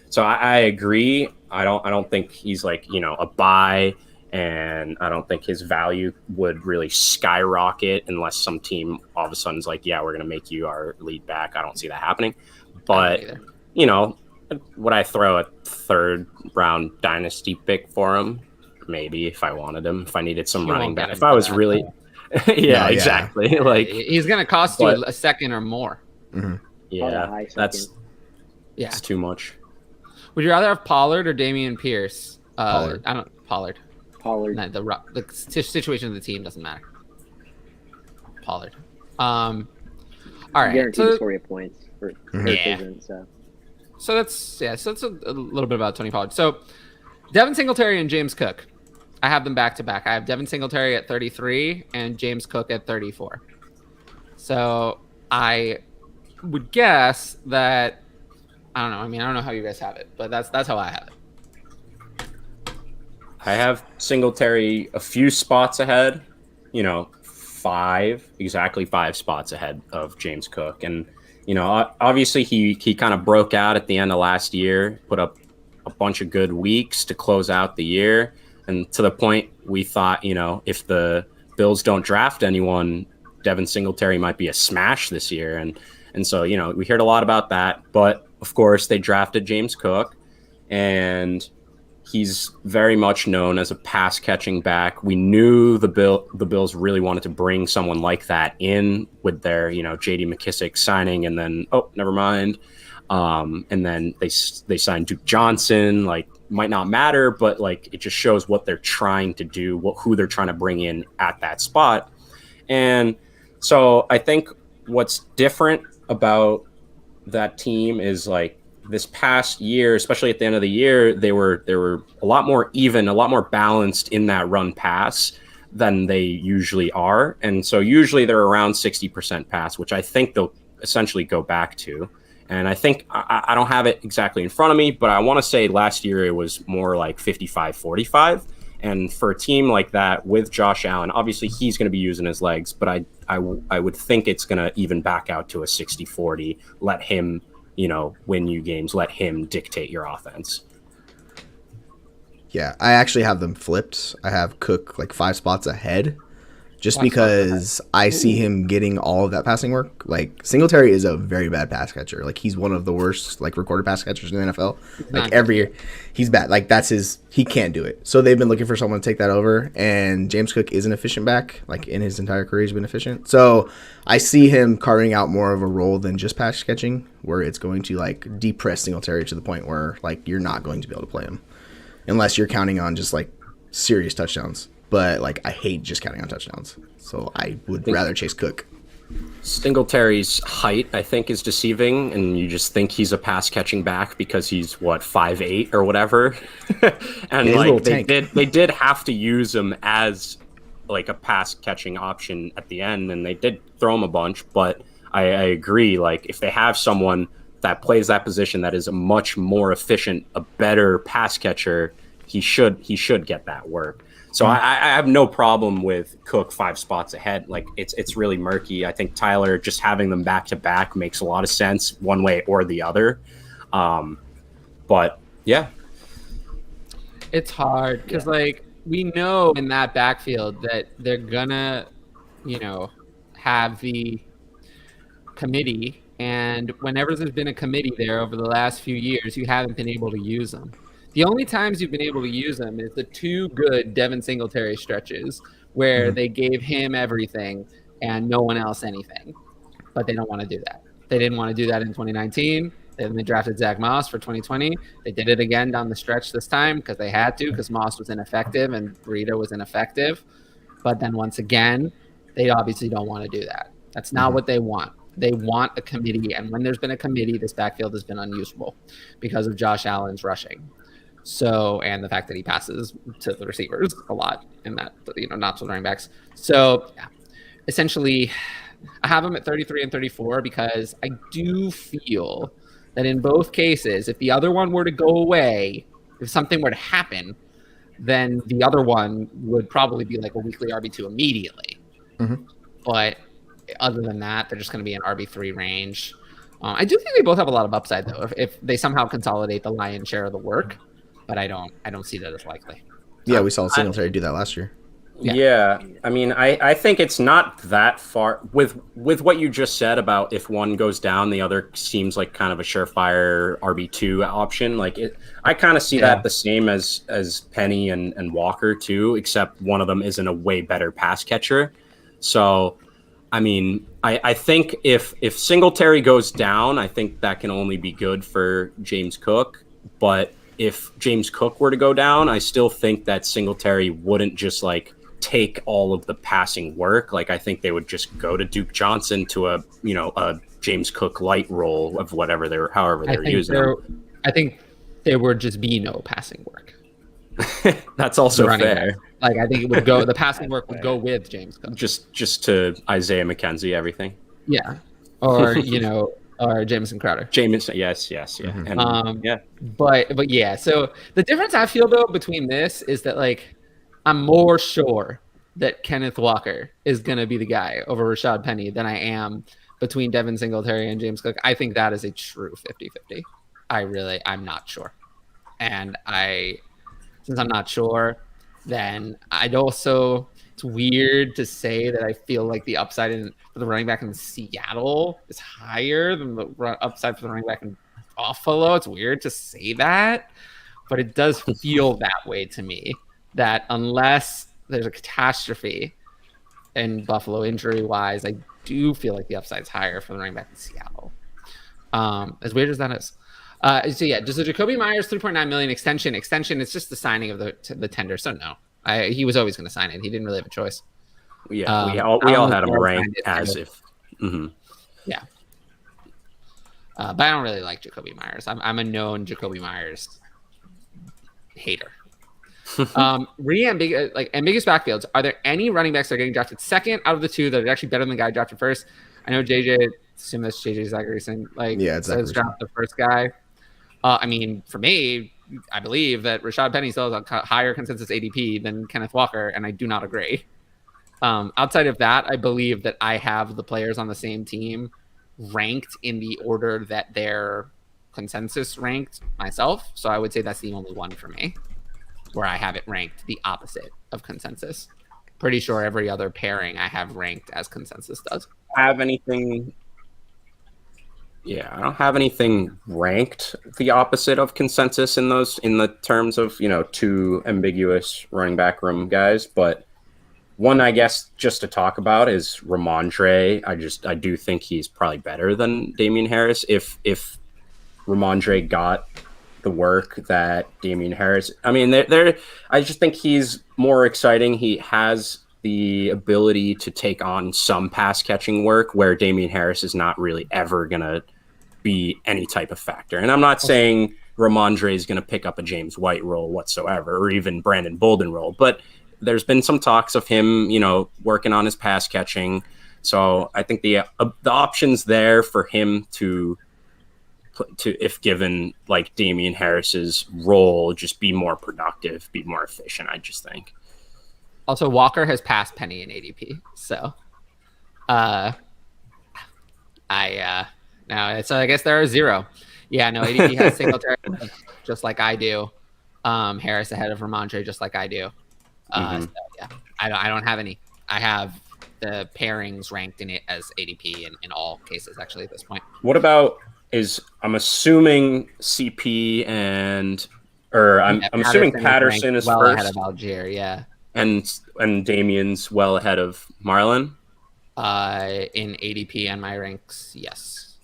so I agree. I don't think he's like, a buy, and I don't think his value would really skyrocket unless some team all of a sudden is like, yeah, we're going to make you our lead back. I don't see that happening. But, would I throw a third round dynasty pick for him? Maybe, if I wanted him, if I needed some running back. If I was really, exactly. Like, he's going to cost you a second or more. Yeah, that's too much. Would you rather have Pollard or Damian Pierce? Pollard. Pollard. Pollard. The situation of the team doesn't matter. Pollard. All right. Guaranteed to score you points for season, So that's a little bit about Tony Pollard. So Devin Singletary and James Cook, I have them back to back. I have Devin Singletary at 33 and James Cook at 34. So I would guess that, I don't know. I don't know how you guys have it, but that's how I have it. I have Singletary a few spots ahead, exactly five spots ahead of James Cook. And, obviously he kind of broke out at the end of last year, put up a bunch of good weeks to close out the year. And to the point we thought, if the Bills don't draft anyone, Devin Singletary might be a smash this year. And so, we heard a lot about that. But, of course, they drafted James Cook, and he's very much known as a pass-catching back. We knew the Bills really wanted to bring someone like that in with their, J.D. McKissick signing, and then, never mind. And then they signed Duke Johnson. Like, might not matter, but like it just shows what they're trying to do, who they're trying to bring in at that spot. And so I think what's different about that team is like this past year, especially at the end of the year, they were a lot more even, a lot more balanced in that run pass than they usually are. And so usually they're around 60% pass, which I think they'll essentially go back to. And I think I don't have it exactly in front of me, but I want to say last year it was more like 55-45. And for a team like that with Josh Allen, obviously he's going to be using his legs, but I would think it's going to even back out to a 60-40. Let him, win you games. Let him dictate your offense. Yeah, I actually have them flipped. I have Cook like 5 spots ahead, just because I see him getting all of that passing work. Like Singletary is a very bad pass catcher. Like he's one of the worst like recorded pass catchers in the NFL. Like every year, he's bad. Like he can't do it. So they've been looking for someone to take that over. And James Cook is an efficient back. Like in his entire career, he's been efficient. So I see him carving out more of a role than just pass catching, where it's going to like depress Singletary to the point where like you're not going to be able to play him unless you're counting on just like serious touchdowns. But like I hate just counting on touchdowns, so I would rather chase Cook. Singletary's height, I think, is deceiving, and you just think he's a pass catching back because he's 5'8" or whatever. And like they did have to use him as like a pass catching option at the end, and they did throw him a bunch. But I agree, like if they have someone that plays that position that is a much more efficient, a better pass catcher, he should get that work. So I have no problem with Cook 5 spots ahead. Like it's really murky. I think Tyler just having them back to back makes a lot of sense one way or the other. But yeah, it's hard because like we know in that backfield that they're gonna, have the committee, and whenever there's been a committee there over the last few years, you haven't been able to use them. The only times you've been able to use them is the 2 good Devin Singletary stretches where they gave him everything and no one else anything. But they don't want to do that. They didn't want to do that in 2019. Then they drafted Zach Moss for 2020. They did it again down the stretch this time because they had to, because Moss was ineffective and Burrito was ineffective. But then once again, they obviously don't want to do that. That's not what they want. They want a committee. And when there's been a committee, this backfield has been unusable because of Josh Allen's rushing. So, and the fact that he passes to the receivers a lot and that, not to the running backs. So, yeah, essentially, I have him at 33 and 34 because I do feel that in both cases, if the other one were to go away, if something were to happen, then the other one would probably be like a weekly RB2 immediately. But other than that, they're just going to be in RB3 range. I do think they both have a lot of upside, though, if they somehow consolidate the lion's share of the work. But I don't see that as likely. Yeah, we saw Singletary do that last year. Yeah. I mean, I think it's not that far with what you just said about if one goes down, the other seems like kind of a surefire RB2 option. Like I kind of see that the same as Penny and Walker too, except one of them isn't a way better pass catcher. So, I mean, I think if Singletary goes down, I think that can only be good for James Cook. But if James Cook were to go down, I still think that Singletary wouldn't just like take all of the passing work. Like I think they would just go to Duke Johnson to a James Cook light role of however they're using him. I think there would just be no passing work. That's also fair. Like I think it would go. The passing work would go with James Cook. Just to Isaiah McKenzie, everything. Yeah, or or Jamison Crowder. Jamison, yes, yeah. And, But yeah, so the difference I feel though between this is that like I'm more sure that Kenneth Walker is gonna be the guy over Rashad Penny than I am between Devin Singletary and James Cook. I think that is a true 50-50. I'm not sure. And since I'm not sure, then I'd also, it's weird to say that I feel like the upside for the running back in Seattle is higher than the upside for the running back in Buffalo. It's weird to say that, but it does feel that way to me, that unless there's a catastrophe in Buffalo injury-wise, I do feel like the upside's higher for the running back in Seattle. As weird as that is. So yeah, just the Jacoby Myers 3.9 million extension. Extension is just the signing of the tender. So no, he was always going to sign it. He didn't really have a choice. Yeah, we all had him ranked as too. if. Mm-hmm. Yeah. But I don't really like Jacoby Myers. I'm a known Jacoby Myers hater. Ambiguous backfields. Are there any running backs that are getting drafted second out of the two that are actually better than the guy drafted first? I know JJ. Assume that's JJ Zacharyson. Says draft the first guy. I mean, for me, I believe that Rashad Penny still has a higher consensus ADP than Kenneth Walker, and I do not agree. Outside of that, I believe that I have the players on the same team ranked in the order that they're consensus ranked myself. So I would say that's the only one for me where I have it ranked the opposite of consensus. Pretty sure every other pairing I have ranked as consensus does. Have anything? Yeah, I don't have anything ranked the opposite of consensus in the terms of, two ambiguous running back room guys, but one, I guess, just to talk about is Ramondre. I do think he's probably better than Damian Harris. If Ramondre got the work that Damian Harris, I mean, I just think he's more exciting. He has the ability to take on some pass catching work where Damian Harris is not really ever going to be any type of factor. And I'm not saying Ramondre is going to pick up a James White role whatsoever, or even Brandon Bolden role, but there's been some talks of him, working on his pass catching. So I think the options there for him to, if given like Damian Harris's role, just be more productive, be more efficient. I just think. Also, Walker has passed Penny in ADP, so so I guess there are 0. Yeah, no, ADP has Singletary just like I do. Harris ahead of Ramondre just like I do. So, yeah, I don't have any. I have the pairings ranked in it as ADP in all cases actually at this point. What about I'm assuming CP I'm assuming Patterson is well first ahead of Algier, yeah. And Damian's well ahead of Marlon? In ADP and my ranks, yes.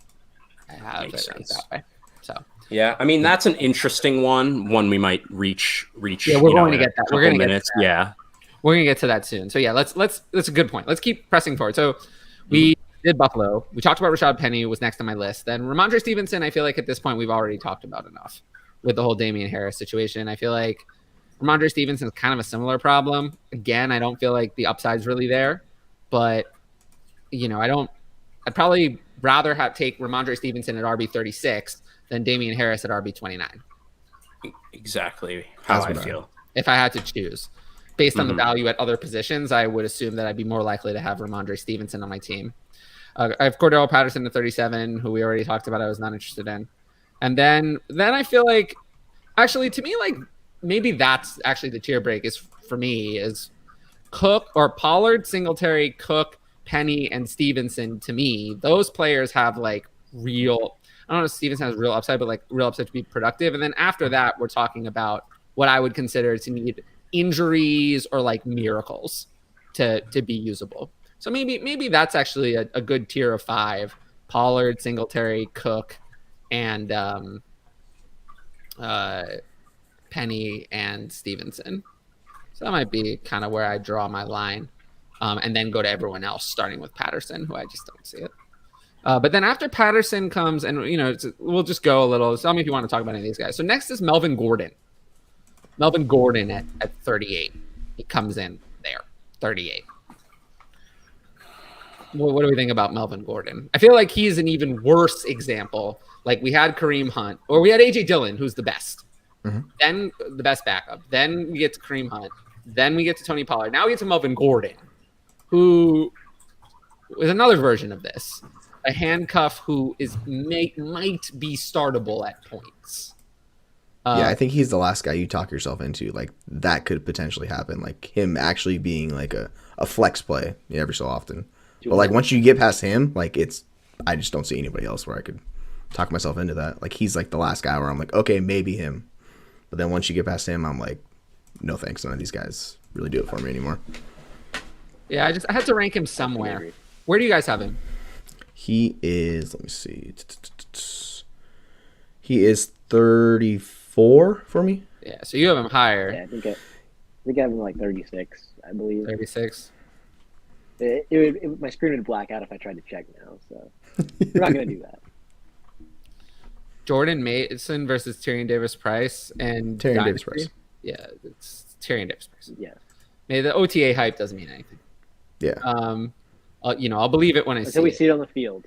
I have it ranked that way. So yeah, I mean that's an interesting one we might reach. Yeah, we're going to get that. We're going to get to that. Yeah, we're going to get to that soon. So yeah, let's. That's a good point. Let's keep pressing forward. So we did Buffalo. We talked about Rashad Penny was next on my list. Then Ramondre Stevenson. I feel like at this point we've already talked about enough with the whole Damian Harris situation. I feel like Ramondre Stevenson is kind of a similar problem. Again, I don't feel like the upside's really there, but I'd probably rather take Ramondre Stevenson at RB 36 than Damian Harris at RB 29. Exactly how I feel. If I had to choose, based on the value at other positions, I would assume that I'd be more likely to have Ramondre Stevenson on my team. I have Cordell Patterson at 37, who we already talked about. I was not interested in, and then I feel like, actually, to me, like maybe that's actually the tier break is for me is Cook or Pollard, Singletary, Cook, Penny, and Stevenson. To me, those players have like real. I don't know if Stevenson has real upside, but like real upside to be productive. And then after that, we're talking about what I would consider to need injuries or like miracles to be usable. So maybe that's actually a good tier of 5: Pollard, Singletary, Cook, and Penny and Stevenson. So that might be kind of where I draw my line, and then go to everyone else, starting with Patterson, who I just don't see it. But then after Patterson comes, and we'll just go a little. Tell me if you want to talk about any of these guys. So next is Melvin Gordon. Melvin Gordon at 38. He comes in there, 38. Well, what do we think about Melvin Gordon? I feel like he's an even worse example. Like we had Kareem Hunt, or we had AJ Dillon, who's the best. Then the best backup. Then we get to Kareem Hunt. Then we get to Tony Pollard. Now we get to Melvin Gordon, who is another version of this. A handcuff who might be startable at points. Yeah, I think he's the last guy you talk yourself into. Like that could potentially happen. Like him actually being like a flex play every so often. But like once you get past him, like I just don't see anybody else where I could talk myself into that. Like he's like the last guy where I'm like, okay, maybe him. But then once you get past him, I'm like, no thanks. None of these guys really do it for me anymore. Yeah, I had to rank him somewhere. Where do you guys have him? He is, let me see. He is 34 for me. Yeah, so you have him higher. Yeah, I think I have him like 36, I believe. 36. My screen would black out if I tried to check now, so we're not gonna do that. Jordan Mason versus Tyrion Davis-Price and Tyrion Dynasty. Davis-Price. Yeah, it's Tyrion Davis-Price. Yeah. Maybe the OTA hype doesn't mean anything. Yeah. I'll believe it when I see Until we it. see it on the field.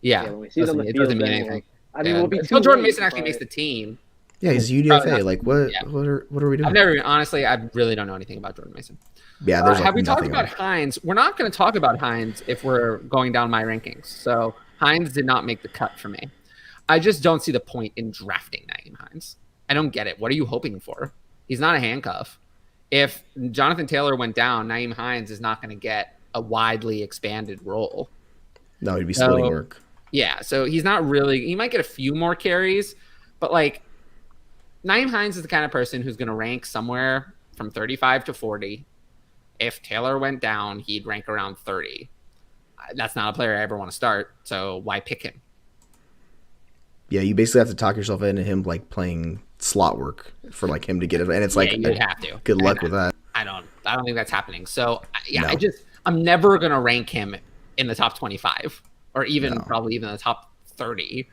Yeah, When we see it on the it field, doesn't mean then anything. I mean, we'll be Until too Jordan late, Mason actually but- makes the team. Yeah, he's UDFA. Like what? Yeah. What are we doing? Honestly, I really don't know anything about Jordan Mason. Yeah, there's like have we talked nothing about on it. Hines? We're not going to talk about Hines if we're going down my rankings. So Hines did not make the cut for me. I just don't see the point in drafting Naeem Hines. I don't get it. What are you hoping for? He's not a handcuff. If Jonathan Taylor went down, Naeem Hines is not going to get a widely expanded role. No, he'd be splitting work. Yeah, so he's not really. He might get a few more carries, but like Naeem Hines is the kind of person who's going to rank somewhere from 35 to 40. If Taylor went down, he'd rank around 30. That's not a player I ever want to start, so why pick him? Yeah, you basically have to talk yourself into him like playing slot work for like him to get it, and it's like Yeah, you'd have to. good luck with that. I don't think that's happening. So yeah, No. I'm never going to rank him in the top 25 or even No. probably even the top 30.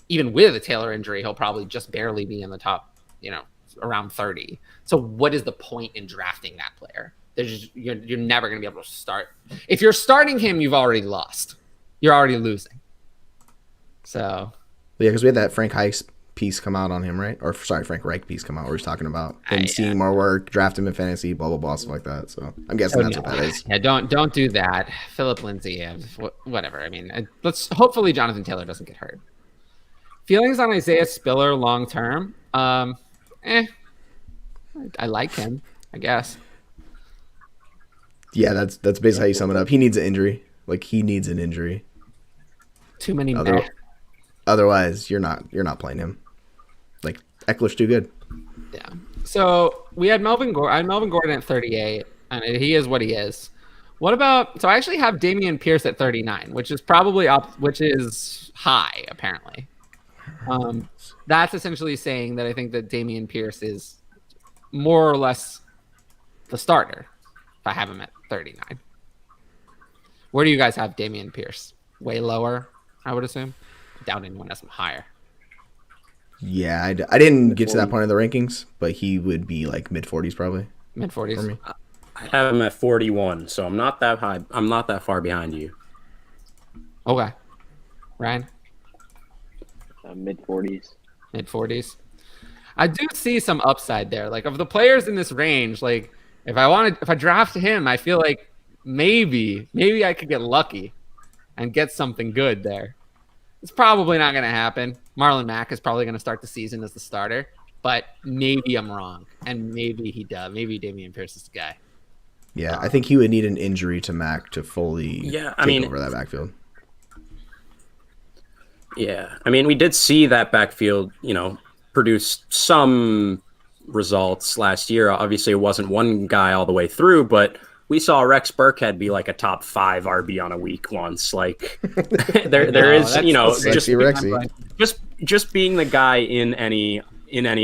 Even with a Taylor injury, he'll probably just barely be in the top, around 30. So what is the point in drafting that player? You're never going to be able to start. If you're starting him, you've already lost. You're already losing. So But yeah, because we had that Frank Reich piece come out on him, right? Or sorry, Frank Reich piece come out where he's talking about him seeing more work, draft him in fantasy, blah blah blah, stuff like that. So I'm guessing that's what that is. Yeah, don't do that. Philip Lindsay, whatever. I mean, let's hopefully Jonathan Taylor doesn't get hurt. Feelings on Isaiah Spiller long term? I like him, I guess. Yeah, that's basically how you sum it up. He needs an injury. Like he needs an injury. Too many. Otherwise, you're not playing him. Like Eckler's too good. Yeah. So we had Melvin Gordon. I had Melvin Gordon at 38, and he is what he is. What about? So I actually have Dameon Pierce at 39, which is probably which is high apparently. That's essentially saying that I think that Dameon Pierce is more or less the starter. If I have him at 39, where do you guys have Dameon Pierce? Way lower, I would assume. I doubt anyone has him higher. Yeah, I didn't get to that point in the rankings, but he would be like mid 40s probably. Mid 40s. For me. I have him at 41, so I'm not that high. I'm not that far behind you. Okay. Ryan? Mid 40s. Mid 40s. I do see some upside there. Like of the players in this range, like if I draft him, I feel like maybe I could get lucky and get something good there. It's probably not going to happen. Marlon Mack is probably going to start the season as the starter, but maybe I'm wrong, and maybe he does. Maybe Dameon Pierce is the guy. Yeah, I think he would need an injury to Mack to fully take over that backfield. Yeah, I mean, we did see that backfield, produce some results last year. Obviously, it wasn't one guy all the way through, but we saw Rex Burkhead be like a top 5 RB on a week once. Like there is, just being the guy in any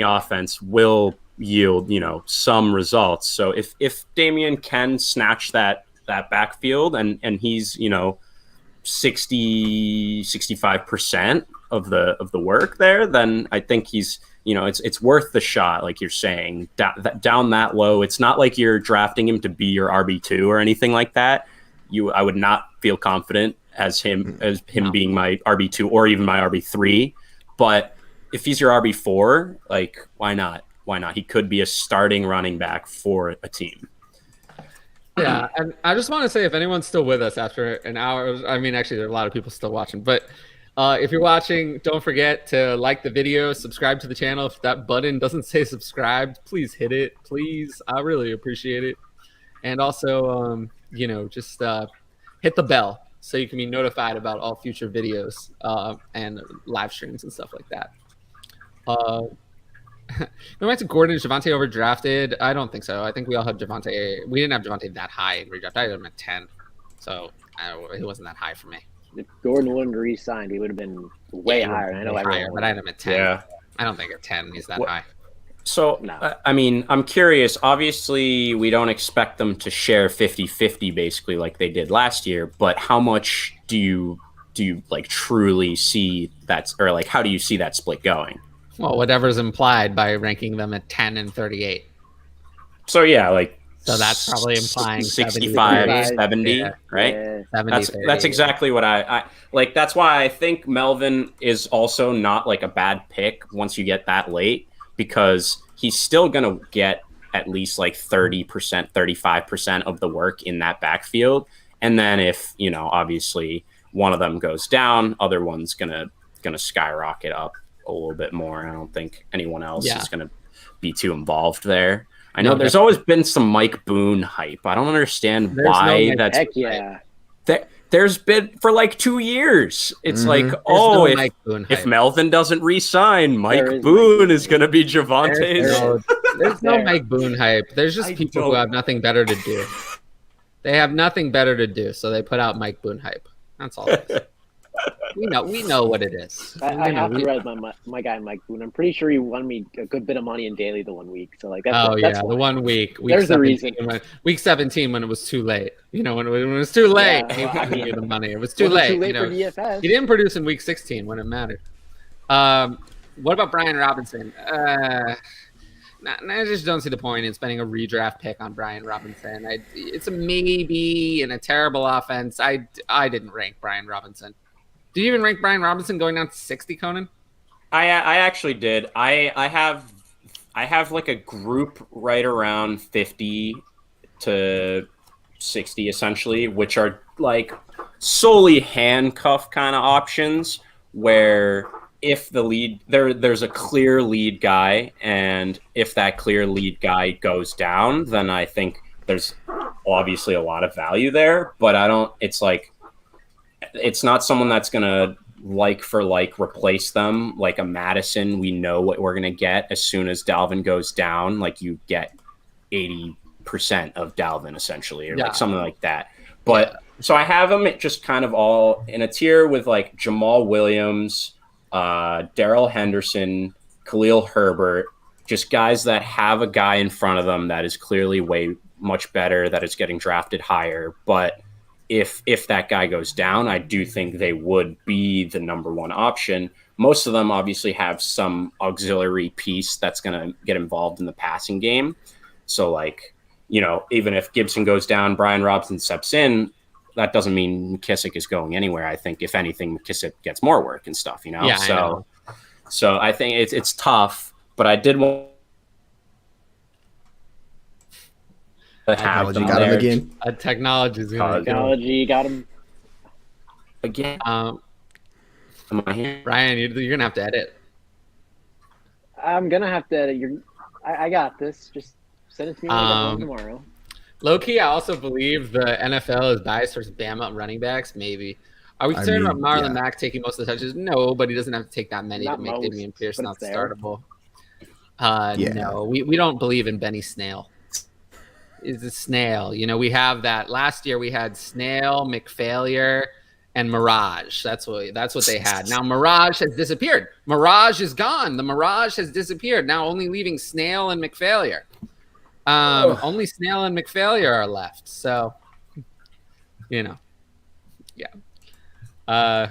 offense will yield, some results. So if Dameon can snatch that backfield and he's, 65% of the work there, then I think he's, it's worth the shot, like you're saying, down that low. It's not like you're drafting him to be your RB2 or anything like that. I would not feel confident as him being my RB2 or even my RB3. But if he's your RB4, like why not? Why not? He could be a starting running back for a team. Yeah, and I just want to say if anyone's still with us after an hour, I mean, actually, there are a lot of people still watching, but if you're watching, don't forget to like the video, subscribe to the channel. If that button doesn't say subscribed, please hit it. Please, I really appreciate it. And also, just hit the bell so you can be notified about all future videos and live streams and stuff like that. We went to Gordon. Is Javonte overdrafted? I don't think so. I think we all have Javonte. We didn't have Javonte that high in redraft. I had him at 10, so it wasn't that high for me. if Gordon wouldn't have re-signed, he would have been way higher. And I know higher, everyone but I had him at 10. Yeah. I don't think at 10 he's that What- high. So, No. I mean, I'm curious. Obviously, we don't expect them to share 50-50 basically like they did last year, but how much do you like truly see that, or like how do you see that split going? Well, whatever's implied by ranking them at 10 and 38. So, yeah, like So that's probably implying 65, 70, 70, yeah. right? Yeah. 70, That's 30. exactly what I like. That's why I think Melvin is also not like a bad pick once you get that late, because he's still gonna get at least like 30%, 35% of the work in that backfield. And then if, you know, obviously one of them goes down, other one's gonna skyrocket up a little bit more. I don't think anyone else is gonna be too involved there. I know there's always been some Mike Boone hype. I don't understand why that's Heck yeah. there's been for like 2 years. It's like, if Melvin doesn't re-sign, Mike Boone is going to be Javonte's. There's no Mike Boone hype. There's just people who have nothing better to do. They have nothing better to do, so they put out Mike Boone hype. That's all it is. We know what it is. I have to read my guy Mike Boone. I'm pretty sure he won me a good bit of money in daily the 1 week. So like, that's the 1 week. There's the reason. Week 17 when it was too late. You know, when it was too late, he wouldn't give you the money. It was too late. Too late you know, for DFS. He didn't produce in week 16 when it mattered. What about Brian Robinson? I just don't see the point in spending a redraft pick on Brian Robinson. It's a maybe in a terrible offense. I didn't rank Brian Robinson. Did you even rank Brian Robinson going down to 60, Conan? I actually did. I have like a group right around 50 to 60 essentially, which are like solely handcuff kind of options where if the lead there's a clear lead guy, and if that clear lead guy goes down, then I think there's obviously a lot of value there, but it's not someone that's going to like for like replace them like a Madison. We know what we're going to get as soon as Dalvin goes down. Like you get 80% of Dalvin essentially, or like something like that. But so I have them just kind of all in a tier with like Jamal Williams, Darrell Henderson, Khalil Herbert, just guys that have a guy in front of them that is clearly way much better, that is getting drafted higher. But if that guy goes down, I do think they would be the number one option. Most of them obviously have some auxiliary piece that's going to get involved in the passing game. So like, you know, even if Gibson goes down, Brian Robinson steps in, that doesn't mean McKissick is going anywhere. I think if anything, McKissick gets more work and stuff, you know? Yeah, So I think it's tough, but I did want Technology got him again. Technology's Technology got him again. Am I here? Ryan, you're gonna have to edit. I'm gonna have to edit. I got this. Just send it to me when I get home tomorrow. Low key, I also believe the NFL is biased towards Bama running backs. Maybe. Are we concerned about Marlon Mack taking most of the touches? No, but he doesn't have to take that many to make Dameon Pierce not startable. No, we don't believe in Benny Snail. Is a snail. You know, we have that. Last year we had Snail, McFailure, and Mirage. That's what they had. Now Mirage has disappeared. Mirage is gone. The Mirage has disappeared. Now only leaving Snail and McFailure. Only Snail and McFailure are left. So, you know, the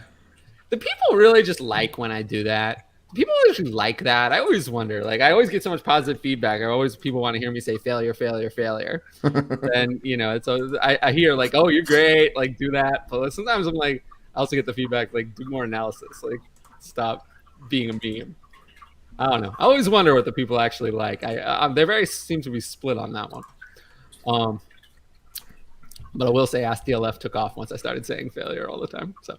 people really just like when I do that. People actually like that. I always wonder. Like, I always get so much positive feedback. People want to hear me say failure, failure, failure. And, you know, it's always, I hear like, oh, you're great. Like, do that. But sometimes I'm like, I also get the feedback, like, do more analysis. Like, stop being a meme. I don't know. I always wonder what the people actually like. They seem to be split on that one. But I will say AskDLF took off once I started saying failure all the time. So,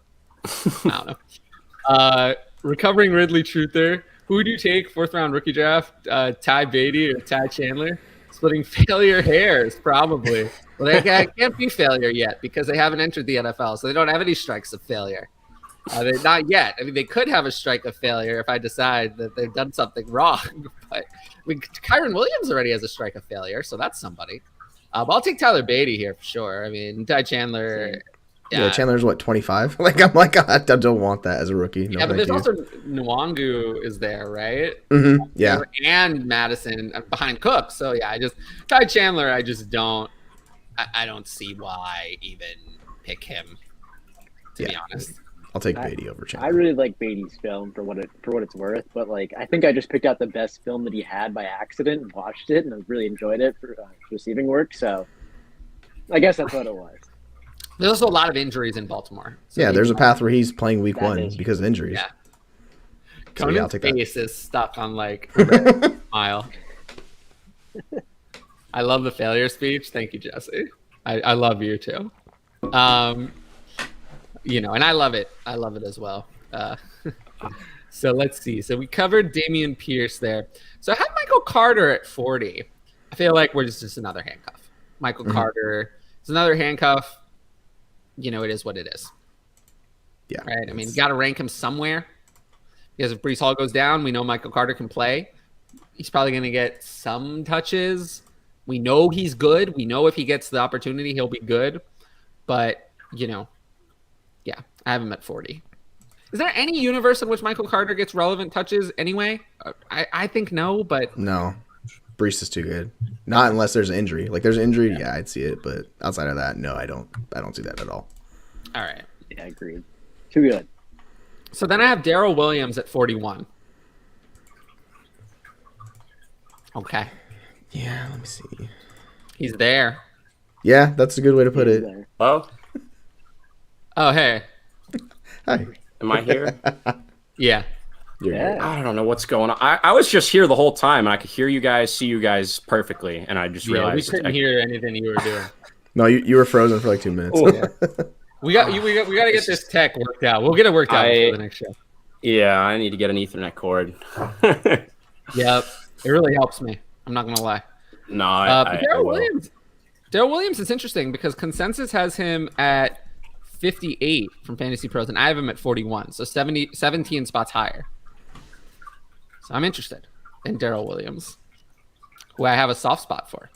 I don't know. Recovering Ridley Truther. Who do you take? 4th round rookie draft? Ty Beatty or Ty Chandler? Splitting failure hairs, probably. Well, they can't be failure yet because they haven't entered the NFL, so they don't have any strikes of failure. Not yet. I mean, they could have a strike of failure if I decide that they've done something wrong. But I mean, Kyron Williams already has a strike of failure, so that's somebody. But I'll take Tyler Beatty here for sure. I mean, Ty Chandler. Yeah, Chandler's what, 25? Like I'm like I don't want that as a rookie. No, yeah, but thank there's you. also Nwangu is there, right? Yeah. And Madison behind Cook. So yeah, Ty Chandler, I just don't. I don't see why even pick him. To be honest, I'll take Beatty over Chandler. I really like Beatty's film for what it's worth, but like I think I just picked out the best film that he had by accident and watched it, and I really enjoyed it for receiving work. So I guess that's what it was. There's also a lot of injuries in Baltimore. So yeah, there's a path where he's playing week 1 because of injuries. Yeah. So Conan's face is stuck on like a red smile. I love the failure speech. Thank you, Jesse. I love you too. And I love it. I love it as well. So let's see. So we covered Damian Pierce there. So I had Michael Carter at 40. I feel like we're just another handcuff. Michael Carter is another handcuff. It is what it is. Yeah. Right. I mean, you got to rank him somewhere because if Breece Hall goes down, we know Michael Carter can play. He's probably going to get some touches. We know he's good. We know if he gets the opportunity, he'll be good. But, yeah, I have him at 40. Is there any universe in which Michael Carter gets relevant touches anyway? I think no, but... No. Breece is too good. Not unless there's an injury. Like, there's an injury, yeah, I'd see it. But outside of that, no, I don't see that at all. All right. Yeah, agreed. Too good. So then I have Darrell Williams at 41. Okay. Yeah, let me see. He's there. Yeah, that's a good way to put it. Hello? Oh, hey. Hi. Am I here? Yeah. Yeah. I don't know what's going on. I was just here the whole time, and I could hear you guys, see you guys perfectly, and I just realized we couldn't hear anything you were doing. No, you were frozen for like 2 minutes. We got to get this tech worked out. We'll get it worked out for the next show. Yeah, I need to get an Ethernet cord. Yep, it really helps me. I'm not gonna lie. No, Darrell Williams is interesting because consensus has him at 58 from Fantasy Pros, and I have him at 41, so 17 spots higher. So I'm interested in Darrell Williams, who I have a soft spot for.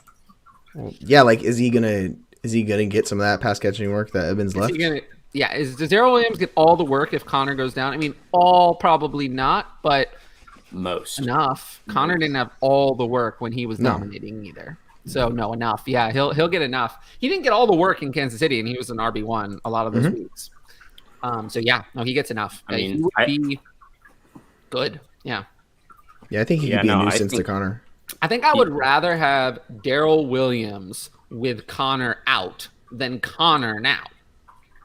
Yeah, like is he gonna get some of that pass catching work that Evans left? Does Darrell Williams get all the work if Connor goes down? I mean, all probably not, but most enough. Connor didn't have all the work when he was dominating either. So no, enough. Yeah, he'll get enough. He didn't get all the work in Kansas City, and he was an RB1 a lot of those weeks. So yeah, no, he gets enough. I mean, he would be good. Yeah. Yeah, I think he could be a nuisance to Connor. I think I would rather have Darrell Williams with Connor out than Connor now.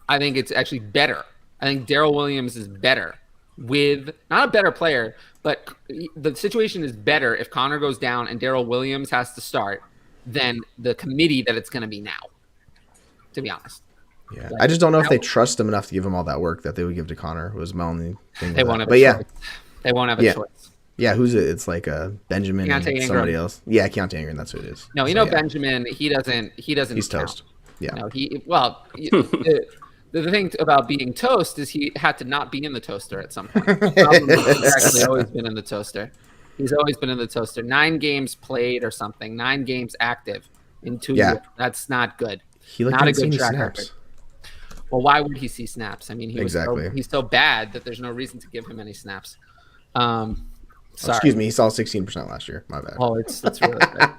I think it's actually better. I think Darrell Williams is better with not a better player, but the situation is better if Connor goes down and Darrell Williams has to start than the committee that it's going to be now, to be honest. Yeah, I just don't know if they trust him enough to give him all that work that they would give to Connor. Was my only thing. They won't have a choice. They won't have a choice. Yeah, who's it? It's like Benjamin and somebody else. Yeah, Keontae Ingram, that's who it is. No, Benjamin, he doesn't He's toast. Yeah. No, the thing about being toast is he had to not be in the toaster at some point. He's actually always been in the toaster. He's always been in the toaster. 9 games played or something. 9 games active in 2 years. That's not good. He not a good track record. Well, why would he see snaps? I mean, he's so bad that there's no reason to give him any snaps. Excuse me, he saw 16% last year. My bad. Oh, that's really good.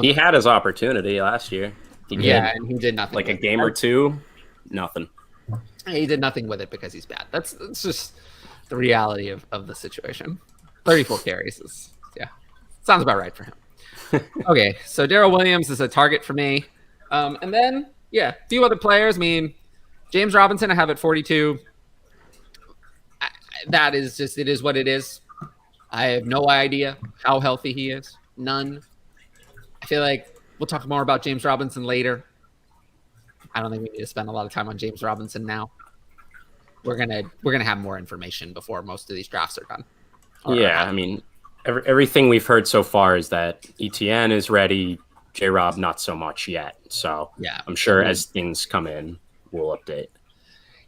He had his opportunity last year. He did. Yeah, and he did nothing. Like a game or two, nothing. He did nothing with it because he's bad. That's just the reality of the situation. 34 carries sounds about right for him. Okay, so Darrell Williams is a target for me. And then, a few other players. I mean, James Robinson I have at 42. That is just, it is what it is. I have no idea how healthy he is. None. I feel like we'll talk more about James Robinson later. I don't think we need to spend a lot of time on James Robinson now. We're gonna have more information before most of these drafts are done. I mean, everything we've heard so far is that ETN is ready. J-Rob not so much yet. So I'm sure as things come in, we'll update.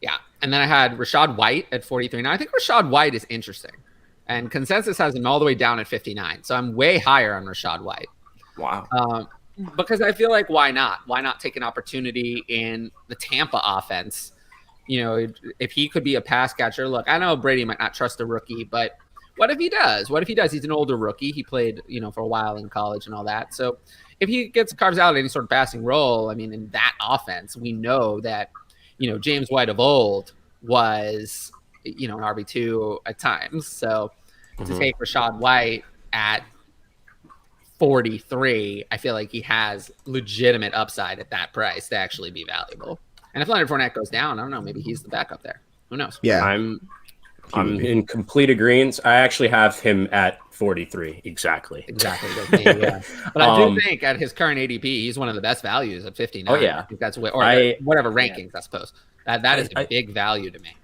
Yeah, and then I had Rachaad White at 43. Now I think Rachaad White is interesting, and consensus has him all the way down at 59. So I'm way higher on Rachaad White. Wow. because I feel like why not? Why not take an opportunity in the Tampa offense? You know, if he could be a pass catcher. Look, I know Brady might not trust a rookie, but what if he does? What if he does? He's an older rookie. He played, you know, for a while in college and all that. So if he carves out any sort of passing role, I mean, in that offense, we know that, you know, James White of old was, you know, an RB2 at times. So to take Rachaad White at 43, I feel like he has legitimate upside at that price to actually be valuable. And if Leonard Fournette goes down, I don't know, maybe he's the backup there. Who knows? Yeah. I'm in complete agreement. I actually have him at 43. Exactly. Yeah. But I do think at his current ADP, he's one of the best values at 59. Oh, yeah. I think that's whatever rankings, I suppose. That is a big value to me.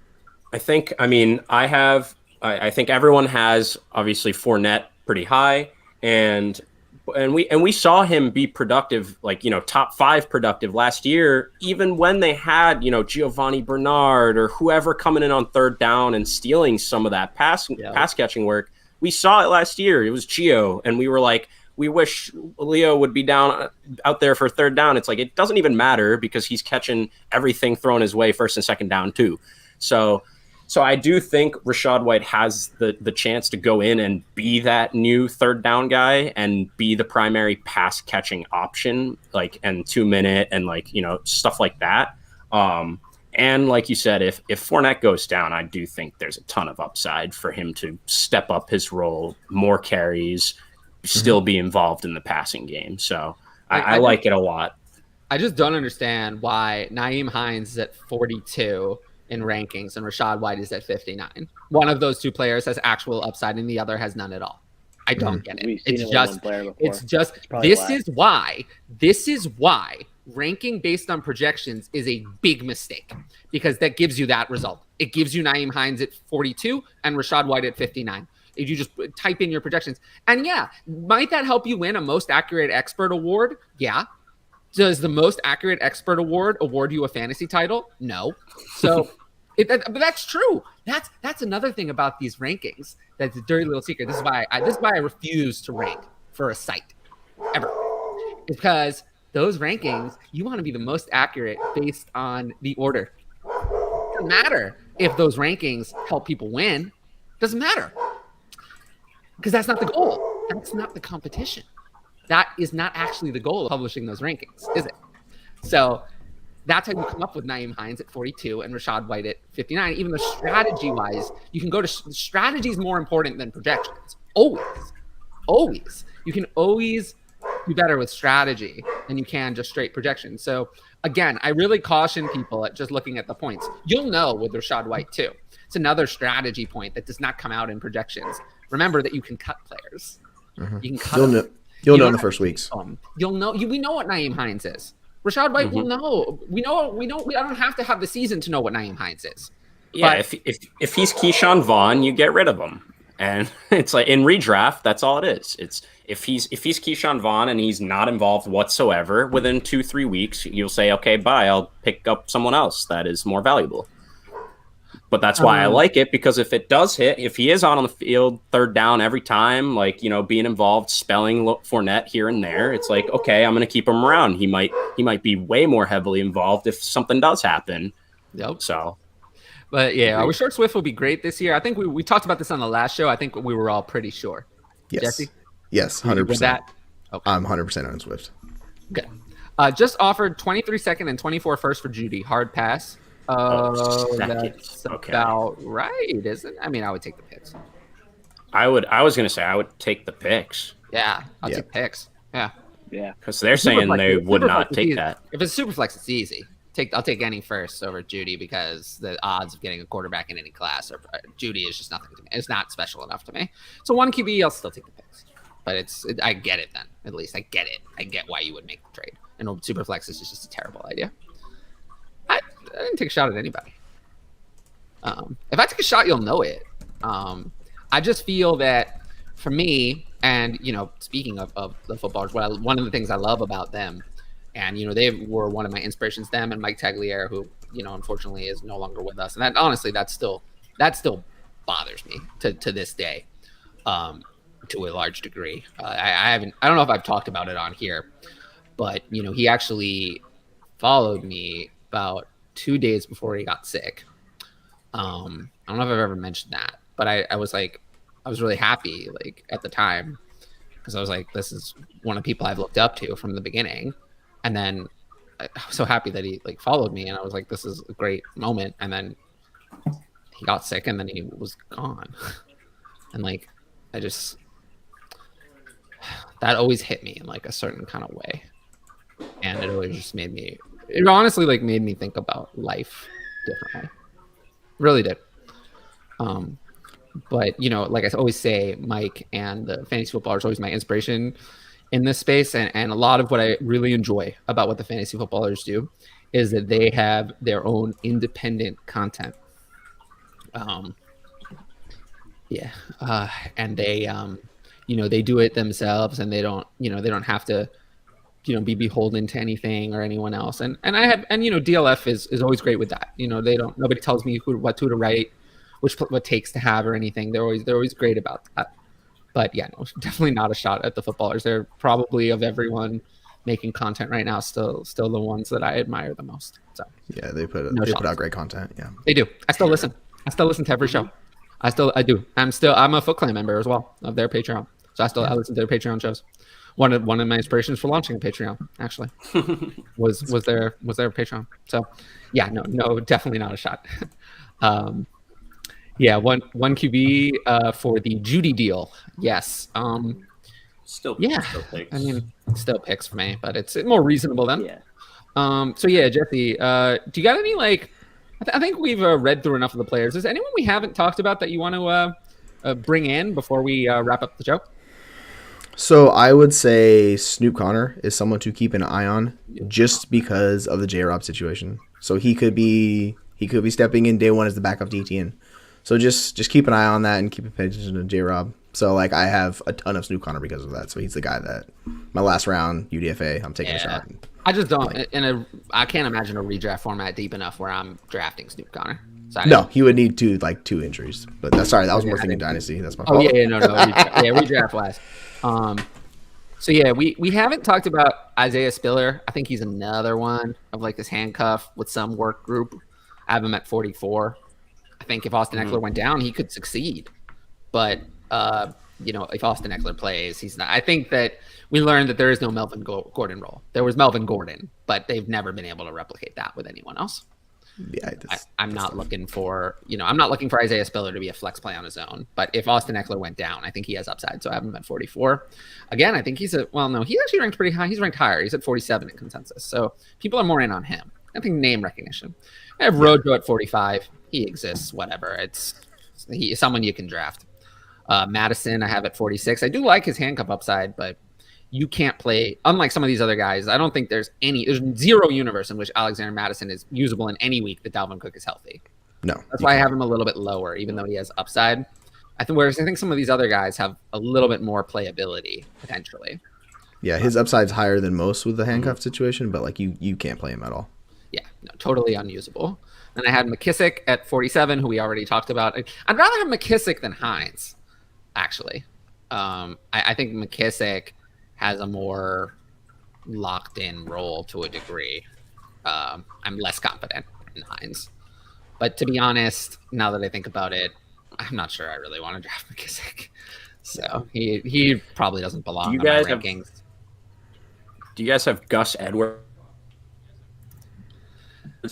I think, I mean, I think everyone has obviously Fournette pretty high, and we saw him be productive, like, you know, top 5 productive last year, even when they had, you know, Giovanni Bernard or whoever coming in on third down and stealing some of that pass catching work. We saw it last year. It was Gio, and we were like, we wish Leo would be out there for third down. It's like, it doesn't even matter because he's catching everything thrown his way first and second down too. So I do think Rachaad White has the chance to go in and be that new third down guy and be the primary pass catching option, like, and 2-minute and, like, you know, stuff like that. And like you said, if Fournette goes down, I do think there's a ton of upside for him to step up his role, more carries, still be involved in the passing game. So I like it a lot. I just don't understand why Nyheim Hines is at 42 in rankings and Rachaad White is at 59. One of those two players has actual upside and the other has none at all. I don't get it. This is why ranking based on projections is a big mistake, because that gives you that result. It gives you Nyheim Hines at 42 and Rachaad White at 59. If you just type in your projections. And yeah, might that help you win a most accurate expert award? Yeah. Does the most accurate expert award you a fantasy title? No. So, but that's true. That's another thing about these rankings. That's a dirty little secret. This is why I refuse to rank for a site ever, because those rankings, you want to be the most accurate based on the order. It doesn't matter if those rankings help people win. It doesn't matter, because that's not the goal. That's not the competition. That is not actually the goal of publishing those rankings, is it? So that's how you come up with Nyheim Hines at 42 and Rachaad White at 59. Even though strategy-wise, you can go to strategy is more important than projections. Always. You can always do better with strategy than you can just straight projections. So again, I really caution people at just looking at the points. You'll know with Rachaad White too. It's another strategy point that does not come out in projections. Remember that you can cut players. You can cut You'll know in the first weeks. You'll know. We know what Nyheim Hines is. Rachaad White will know. We know. We don't have to have the season to know what Nyheim Hines is. Yeah, but if he's Keyshawn Vaughn, you get rid of him, and it's like in redraft. That's all it is. It's if he's Keyshawn Vaughn and he's not involved whatsoever, within 2-3 weeks, you'll say, okay, bye. I'll pick up someone else that is more valuable. But that's why I like it, because if it does hit, if he is on the field third down every time, like, you know, being involved, spelling Fournette here and there, it's like, okay, I'm going to keep him around. He might be way more heavily involved if something does happen. Yep. So, but yeah, our short Swift will be great this year. I think we talked about this on the last show. I think we were all pretty sure. Yes. Jesse? Yes, 100%. That? Okay. I'm 100% on Swift. Okay. Just offered 23 second and 24 first for Judy. Hard pass. That's okay. About right, isn't it? I mean, I would take the picks. I was going to say I would take the picks. Yeah, I'll take picks. Yeah. Because they're saying they would not take that. If it's super flex, it's easy. I'll take any first over Judy, because the odds of getting a quarterback in any class or Judy is just nothing to me. It's not special enough to me. So one QB, I'll still take the picks. But I get it then. At least I get it. I get why you would make the trade. And super flex is just a terrible idea. I didn't take a shot at anybody. If I take a shot, you'll know it. I just feel that for me, and, you know, speaking of the footballers, one of the things I love about them, and, you know, they were one of my inspirations, them and Mike Tagliere, who, you know, unfortunately is no longer with us. And that, honestly, that still bothers me to this day, to a large degree. I don't know if I've talked about it on here. but he actually followed me about 2 days before he got sick. I don't know if I've ever mentioned that, but I was like, I was really happy like at the time, because I was like, this is one of the people I've looked up to from the beginning. And then I was so happy that he like followed me, and I was like, this is a great moment. And then he got sick, and then he was gone. And like, that always hit me in like a certain kind of way. And it always just it honestly like made me think about life differently. Really did. But like I always say, Mike and the fantasy footballer is always my inspiration in this space. And a lot of what I really enjoy about what the fantasy footballers do is that they have their own independent content. And they, they do it themselves, and they don't have to, be beholden to anything or anyone else. And DLF is always great with that. Nobody tells me what to write, what takes to have or anything. They're always great about that. But yeah, no, definitely not a shot at the footballers. They're probably, of everyone making content right now, still the ones that I admire the most. So yeah, they put out great content. Yeah, they do. I still listen to every show. I do. I'm a Foot Clan member as well of their Patreon. So I listen to their Patreon shows. One of my inspirations for launching a Patreon actually was their Patreon. So yeah, no, definitely not a shot. Yeah, one QB for the Judy deal. Yes. Still picks. I mean, still picks for me, but it's more reasonable then. Yeah. So yeah, Jesse, do you got any like? I think we've read through enough of the players. Is anyone we haven't talked about that you want to bring in before we wrap up the show? So I would say Snoop Connor is someone to keep an eye on, just because of the J-Rob situation. So he could be stepping in day one as the backup DTN. So just keep an eye on that and keep attention to J-Rob. So like I have a ton of Snoop Connor because of that. So he's the guy that my last round UDFA, I'm taking a shot. I just don't I can't imagine a redraft format deep enough where I'm drafting Snoop Connor. So no, he would need two injuries. But that was more thinking Dynasty. That's my fault. Oh yeah, no, redraft wise. So yeah, we haven't talked about Isaiah Spiller. I think he's another one of like this handcuff with some work group. I have him at 44. I think if Austin Eckler went down, he could succeed. But if Austin Eckler plays, he's not. I think that we learned that there is no Melvin Gordon role. There was Melvin Gordon, but they've never been able to replicate that with anyone else. Yeah, I'm not looking for Isaiah Spiller to be a flex play on his own. But if Austin Eckler went down, I think he has upside. So I have him at 44. Again, I think he's actually ranked pretty high. He's ranked higher. He's at 47 in consensus. So people are more in on him. I think name recognition. I have Rojo at 45. He exists. Whatever. He's someone you can draft. Madison I have at 46. I do like his handcuff upside, but you can't play, unlike some of these other guys. I don't think there's zero universe in which Alexander Madison is usable in any week that Dalvin Cook is healthy. No. That's why I have him a little bit lower, even though he has upside. Whereas I think some of these other guys have a little bit more playability potentially. Yeah, his upside's higher than most with the handcuff situation, but like you can't play him at all. Yeah, no, totally unusable. Then I had McKissick at 47, who we already talked about. I'd rather have McKissick than Hines, actually. I think McKissick has a more locked-in role to a degree. I'm less confident in Hines. But to be honest, now that I think about it, I'm not sure I really want to draft McKissick. So he probably doesn't belong on my rankings. Do you guys have Gus Edwards?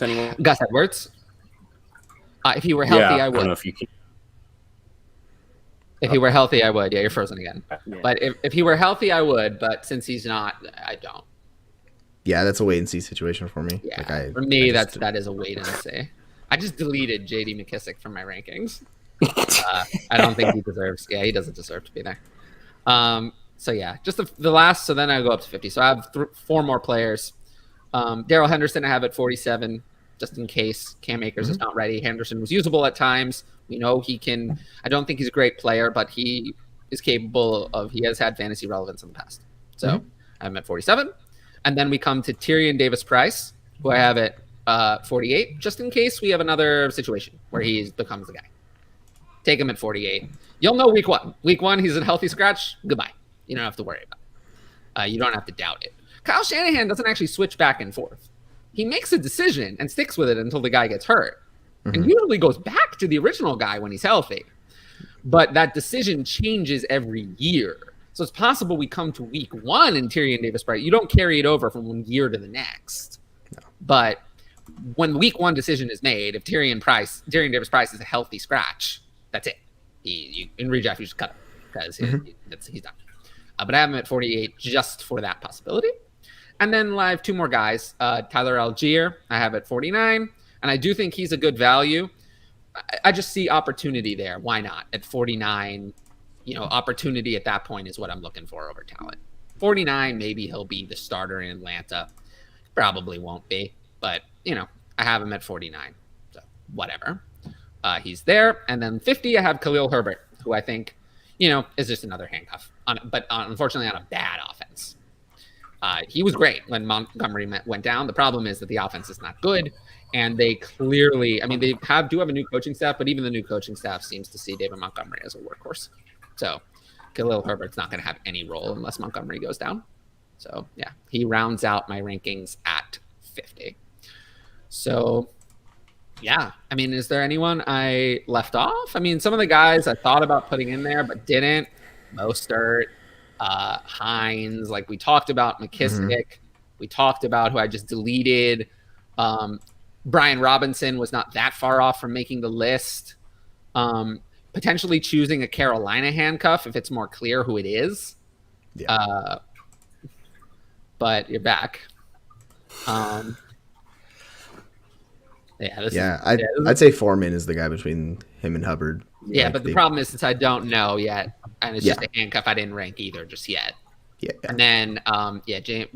Anyone? Gus Edwards? If he were healthy, I would. I don't know if you can. If he were healthy, I would. Yeah, you're frozen again. Yeah. But if he were healthy, I would. But since he's not, I don't. Yeah, that's a wait and see situation for me. Yeah, for me, that is a wait and see. I just deleted J.D. McKissick from my rankings. I don't think he deserves. Yeah, he doesn't deserve to be there. So yeah, just the last. So then I go up to 50. So I have 4 more players. Darrell Henderson I have at 47, just in case Cam Akers is not ready. Henderson was usable at times. We know he can. I don't think he's a great player, but he is capable of. He has had fantasy relevance in the past. So I'm at 47, and then we come to Tyrion Davis-Price, who I have at 48, just in case we have another situation where he becomes the guy. Take him at 48. You'll know week 1. Week 1, he's a healthy scratch. Goodbye. You don't have to worry about it. You don't have to doubt it. Kyle Shanahan doesn't actually switch back and forth. He makes a decision and sticks with it until the guy gets hurt, and usually goes back to the original guy when he's healthy. But that decision changes every year. So it's possible we come to week 1 and Tyrion Davis-Price. You don't carry it over from one year to the next. No. But when week 1 decision is made, if Tyrion Davis-Price is a healthy scratch, that's it. In redraft, you just cut him because he's done. But I have him at 48 just for that possibility. And then I have 2 more guys. Tyler Algier, I have at 49. And I do think he's a good value. I just see opportunity there. Why not? At 49, opportunity at that point is what I'm looking for over talent. 49, maybe he'll be the starter in Atlanta. Probably won't be. But, I have him at 49. So, whatever. He's there. And then 50, I have Khalil Herbert, who I think, is just another handcuff. But unfortunately on a bad offense. He was great when Montgomery went down. The problem is that the offense is not good. And they clearly, they do have a new coaching staff, but even the new coaching staff seems to see David Montgomery as a workhorse. So Khalil Herbert's not going to have any role unless Montgomery goes down. So, yeah, he rounds out my rankings at 50. So, yeah, is there anyone I left off? Some of the guys I thought about putting in there but didn't. Mostert, Hines, like we talked about, McKissick. We talked about who I just deleted. Brian Robinson was not that far off from making the list. Potentially choosing a Carolina handcuff if it's more clear who it is. Yeah. But you're back. I'd say Foreman is the guy between him and Hubbard. Yeah, but the problem is since I don't know yet, and it's just a handcuff I didn't rank either just yet. Yeah. And then,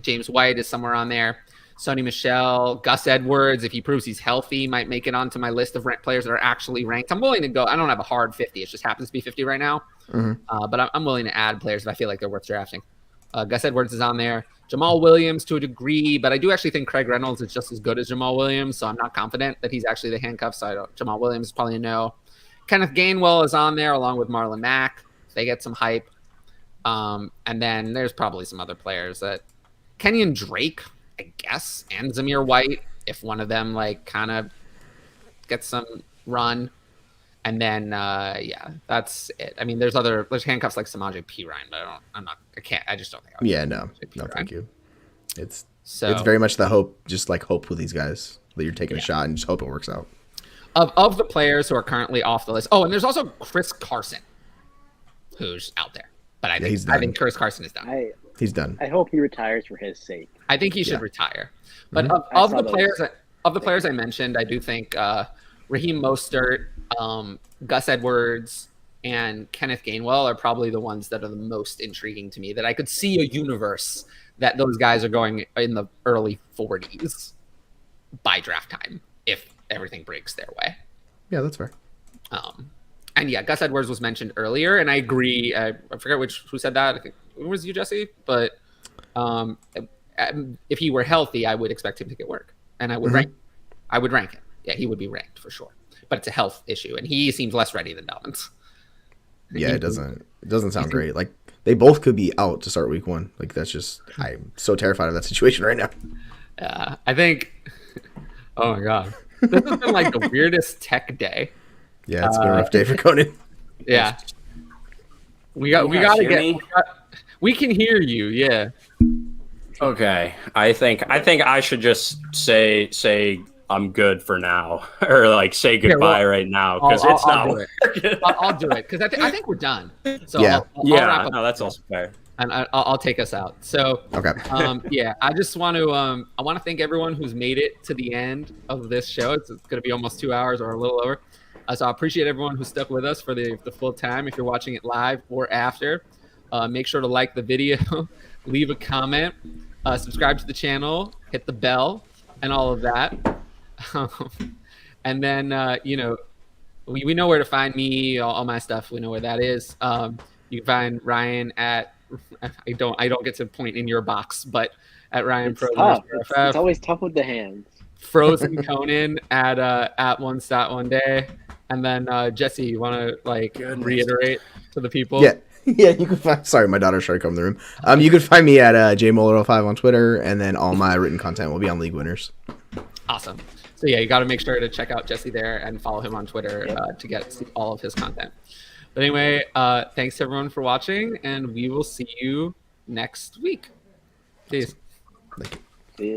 James White is somewhere on there. Sony Michel, Gus Edwards, if he proves he's healthy, might make it onto my list of players that are actually ranked. I'm willing to go. I don't have a hard 50. It just happens to be 50 right now. But I'm willing to add players if I feel like they're worth drafting. Gus Edwards is on there. Jamal Williams to a degree, but I do actually think Craig Reynolds is just as good as Jamal Williams, so I'm not confident that he's actually the handcuff. So Jamal Williams is probably a no. Kenneth Gainwell is on there along with Marlon Mack. They get some hype. And then there's probably some other players that Kenyon Drake, I guess, and Zamir White, if one of them kind of gets some run. And then that's it. There's handcuffs like Samaje Perine, but I just don't think no, thank you. It's very much the hope, just like hope with these guys that you're taking a shot and just hope it works out. Of the players who are currently off the list. Oh, and there's also Chris Carson, who's out there. But I think Chris Carson is done. He's done. I hope he retires for his sake. I think he should retire. But of the players I mentioned, I do think Raheem Mostert, Gus Edwards, and Kenneth Gainwell are probably the ones that are the most intriguing to me, that I could see a universe that those guys are going in the early 40s by draft time if everything breaks their way. Yeah, that's fair. And Gus Edwards was mentioned earlier, and I agree. I forget who said that. I think it was you, Jesse. But if he were healthy, I would expect him to get work, and I would rank him. Yeah, he would be ranked for sure. But it's a health issue, and he seems less ready than Dobbins. Yeah, it doesn't sound great. Like they both could be out to start week 1. Like that's just, I'm so terrified of that situation right now. I think. Oh my god, this has been like the weirdest tech day. Yeah, it's been a rough day for Conan. Yeah, we can hear you. Yeah. Okay, I think I should just say I'm good for now, or say goodbye right now because it's not working. I'll do it because I think we're done. So I'll wrap up. No, that's also fair. And I'll take us out. So okay. I just want to thank everyone who's made it to the end of this show. It's going to be almost 2 hours or a little over. So I appreciate everyone who stuck with us for the full time. If you're watching it live or after, make sure to like the video, leave a comment, subscribe to the channel, hit the bell, and all of that. And then we know where to find me, all my stuff. We know where that is. You can find Ryan at I don't get to point in your box, but at Ryan it's tough. It's always tough with the hands. Frozen Conan at one stat one day. And then Jesse, you want to reiterate to the people? Yeah, you can find. Sorry, my daughter's trying to come in the room. You can find me at jmoeller05 on Twitter, and then all my written content will be on League Winners. Awesome. So yeah, you got to make sure to check out Jesse there and follow him on Twitter to get all of his content. But anyway, thanks everyone for watching, and we will see you next week. Peace. Thank you.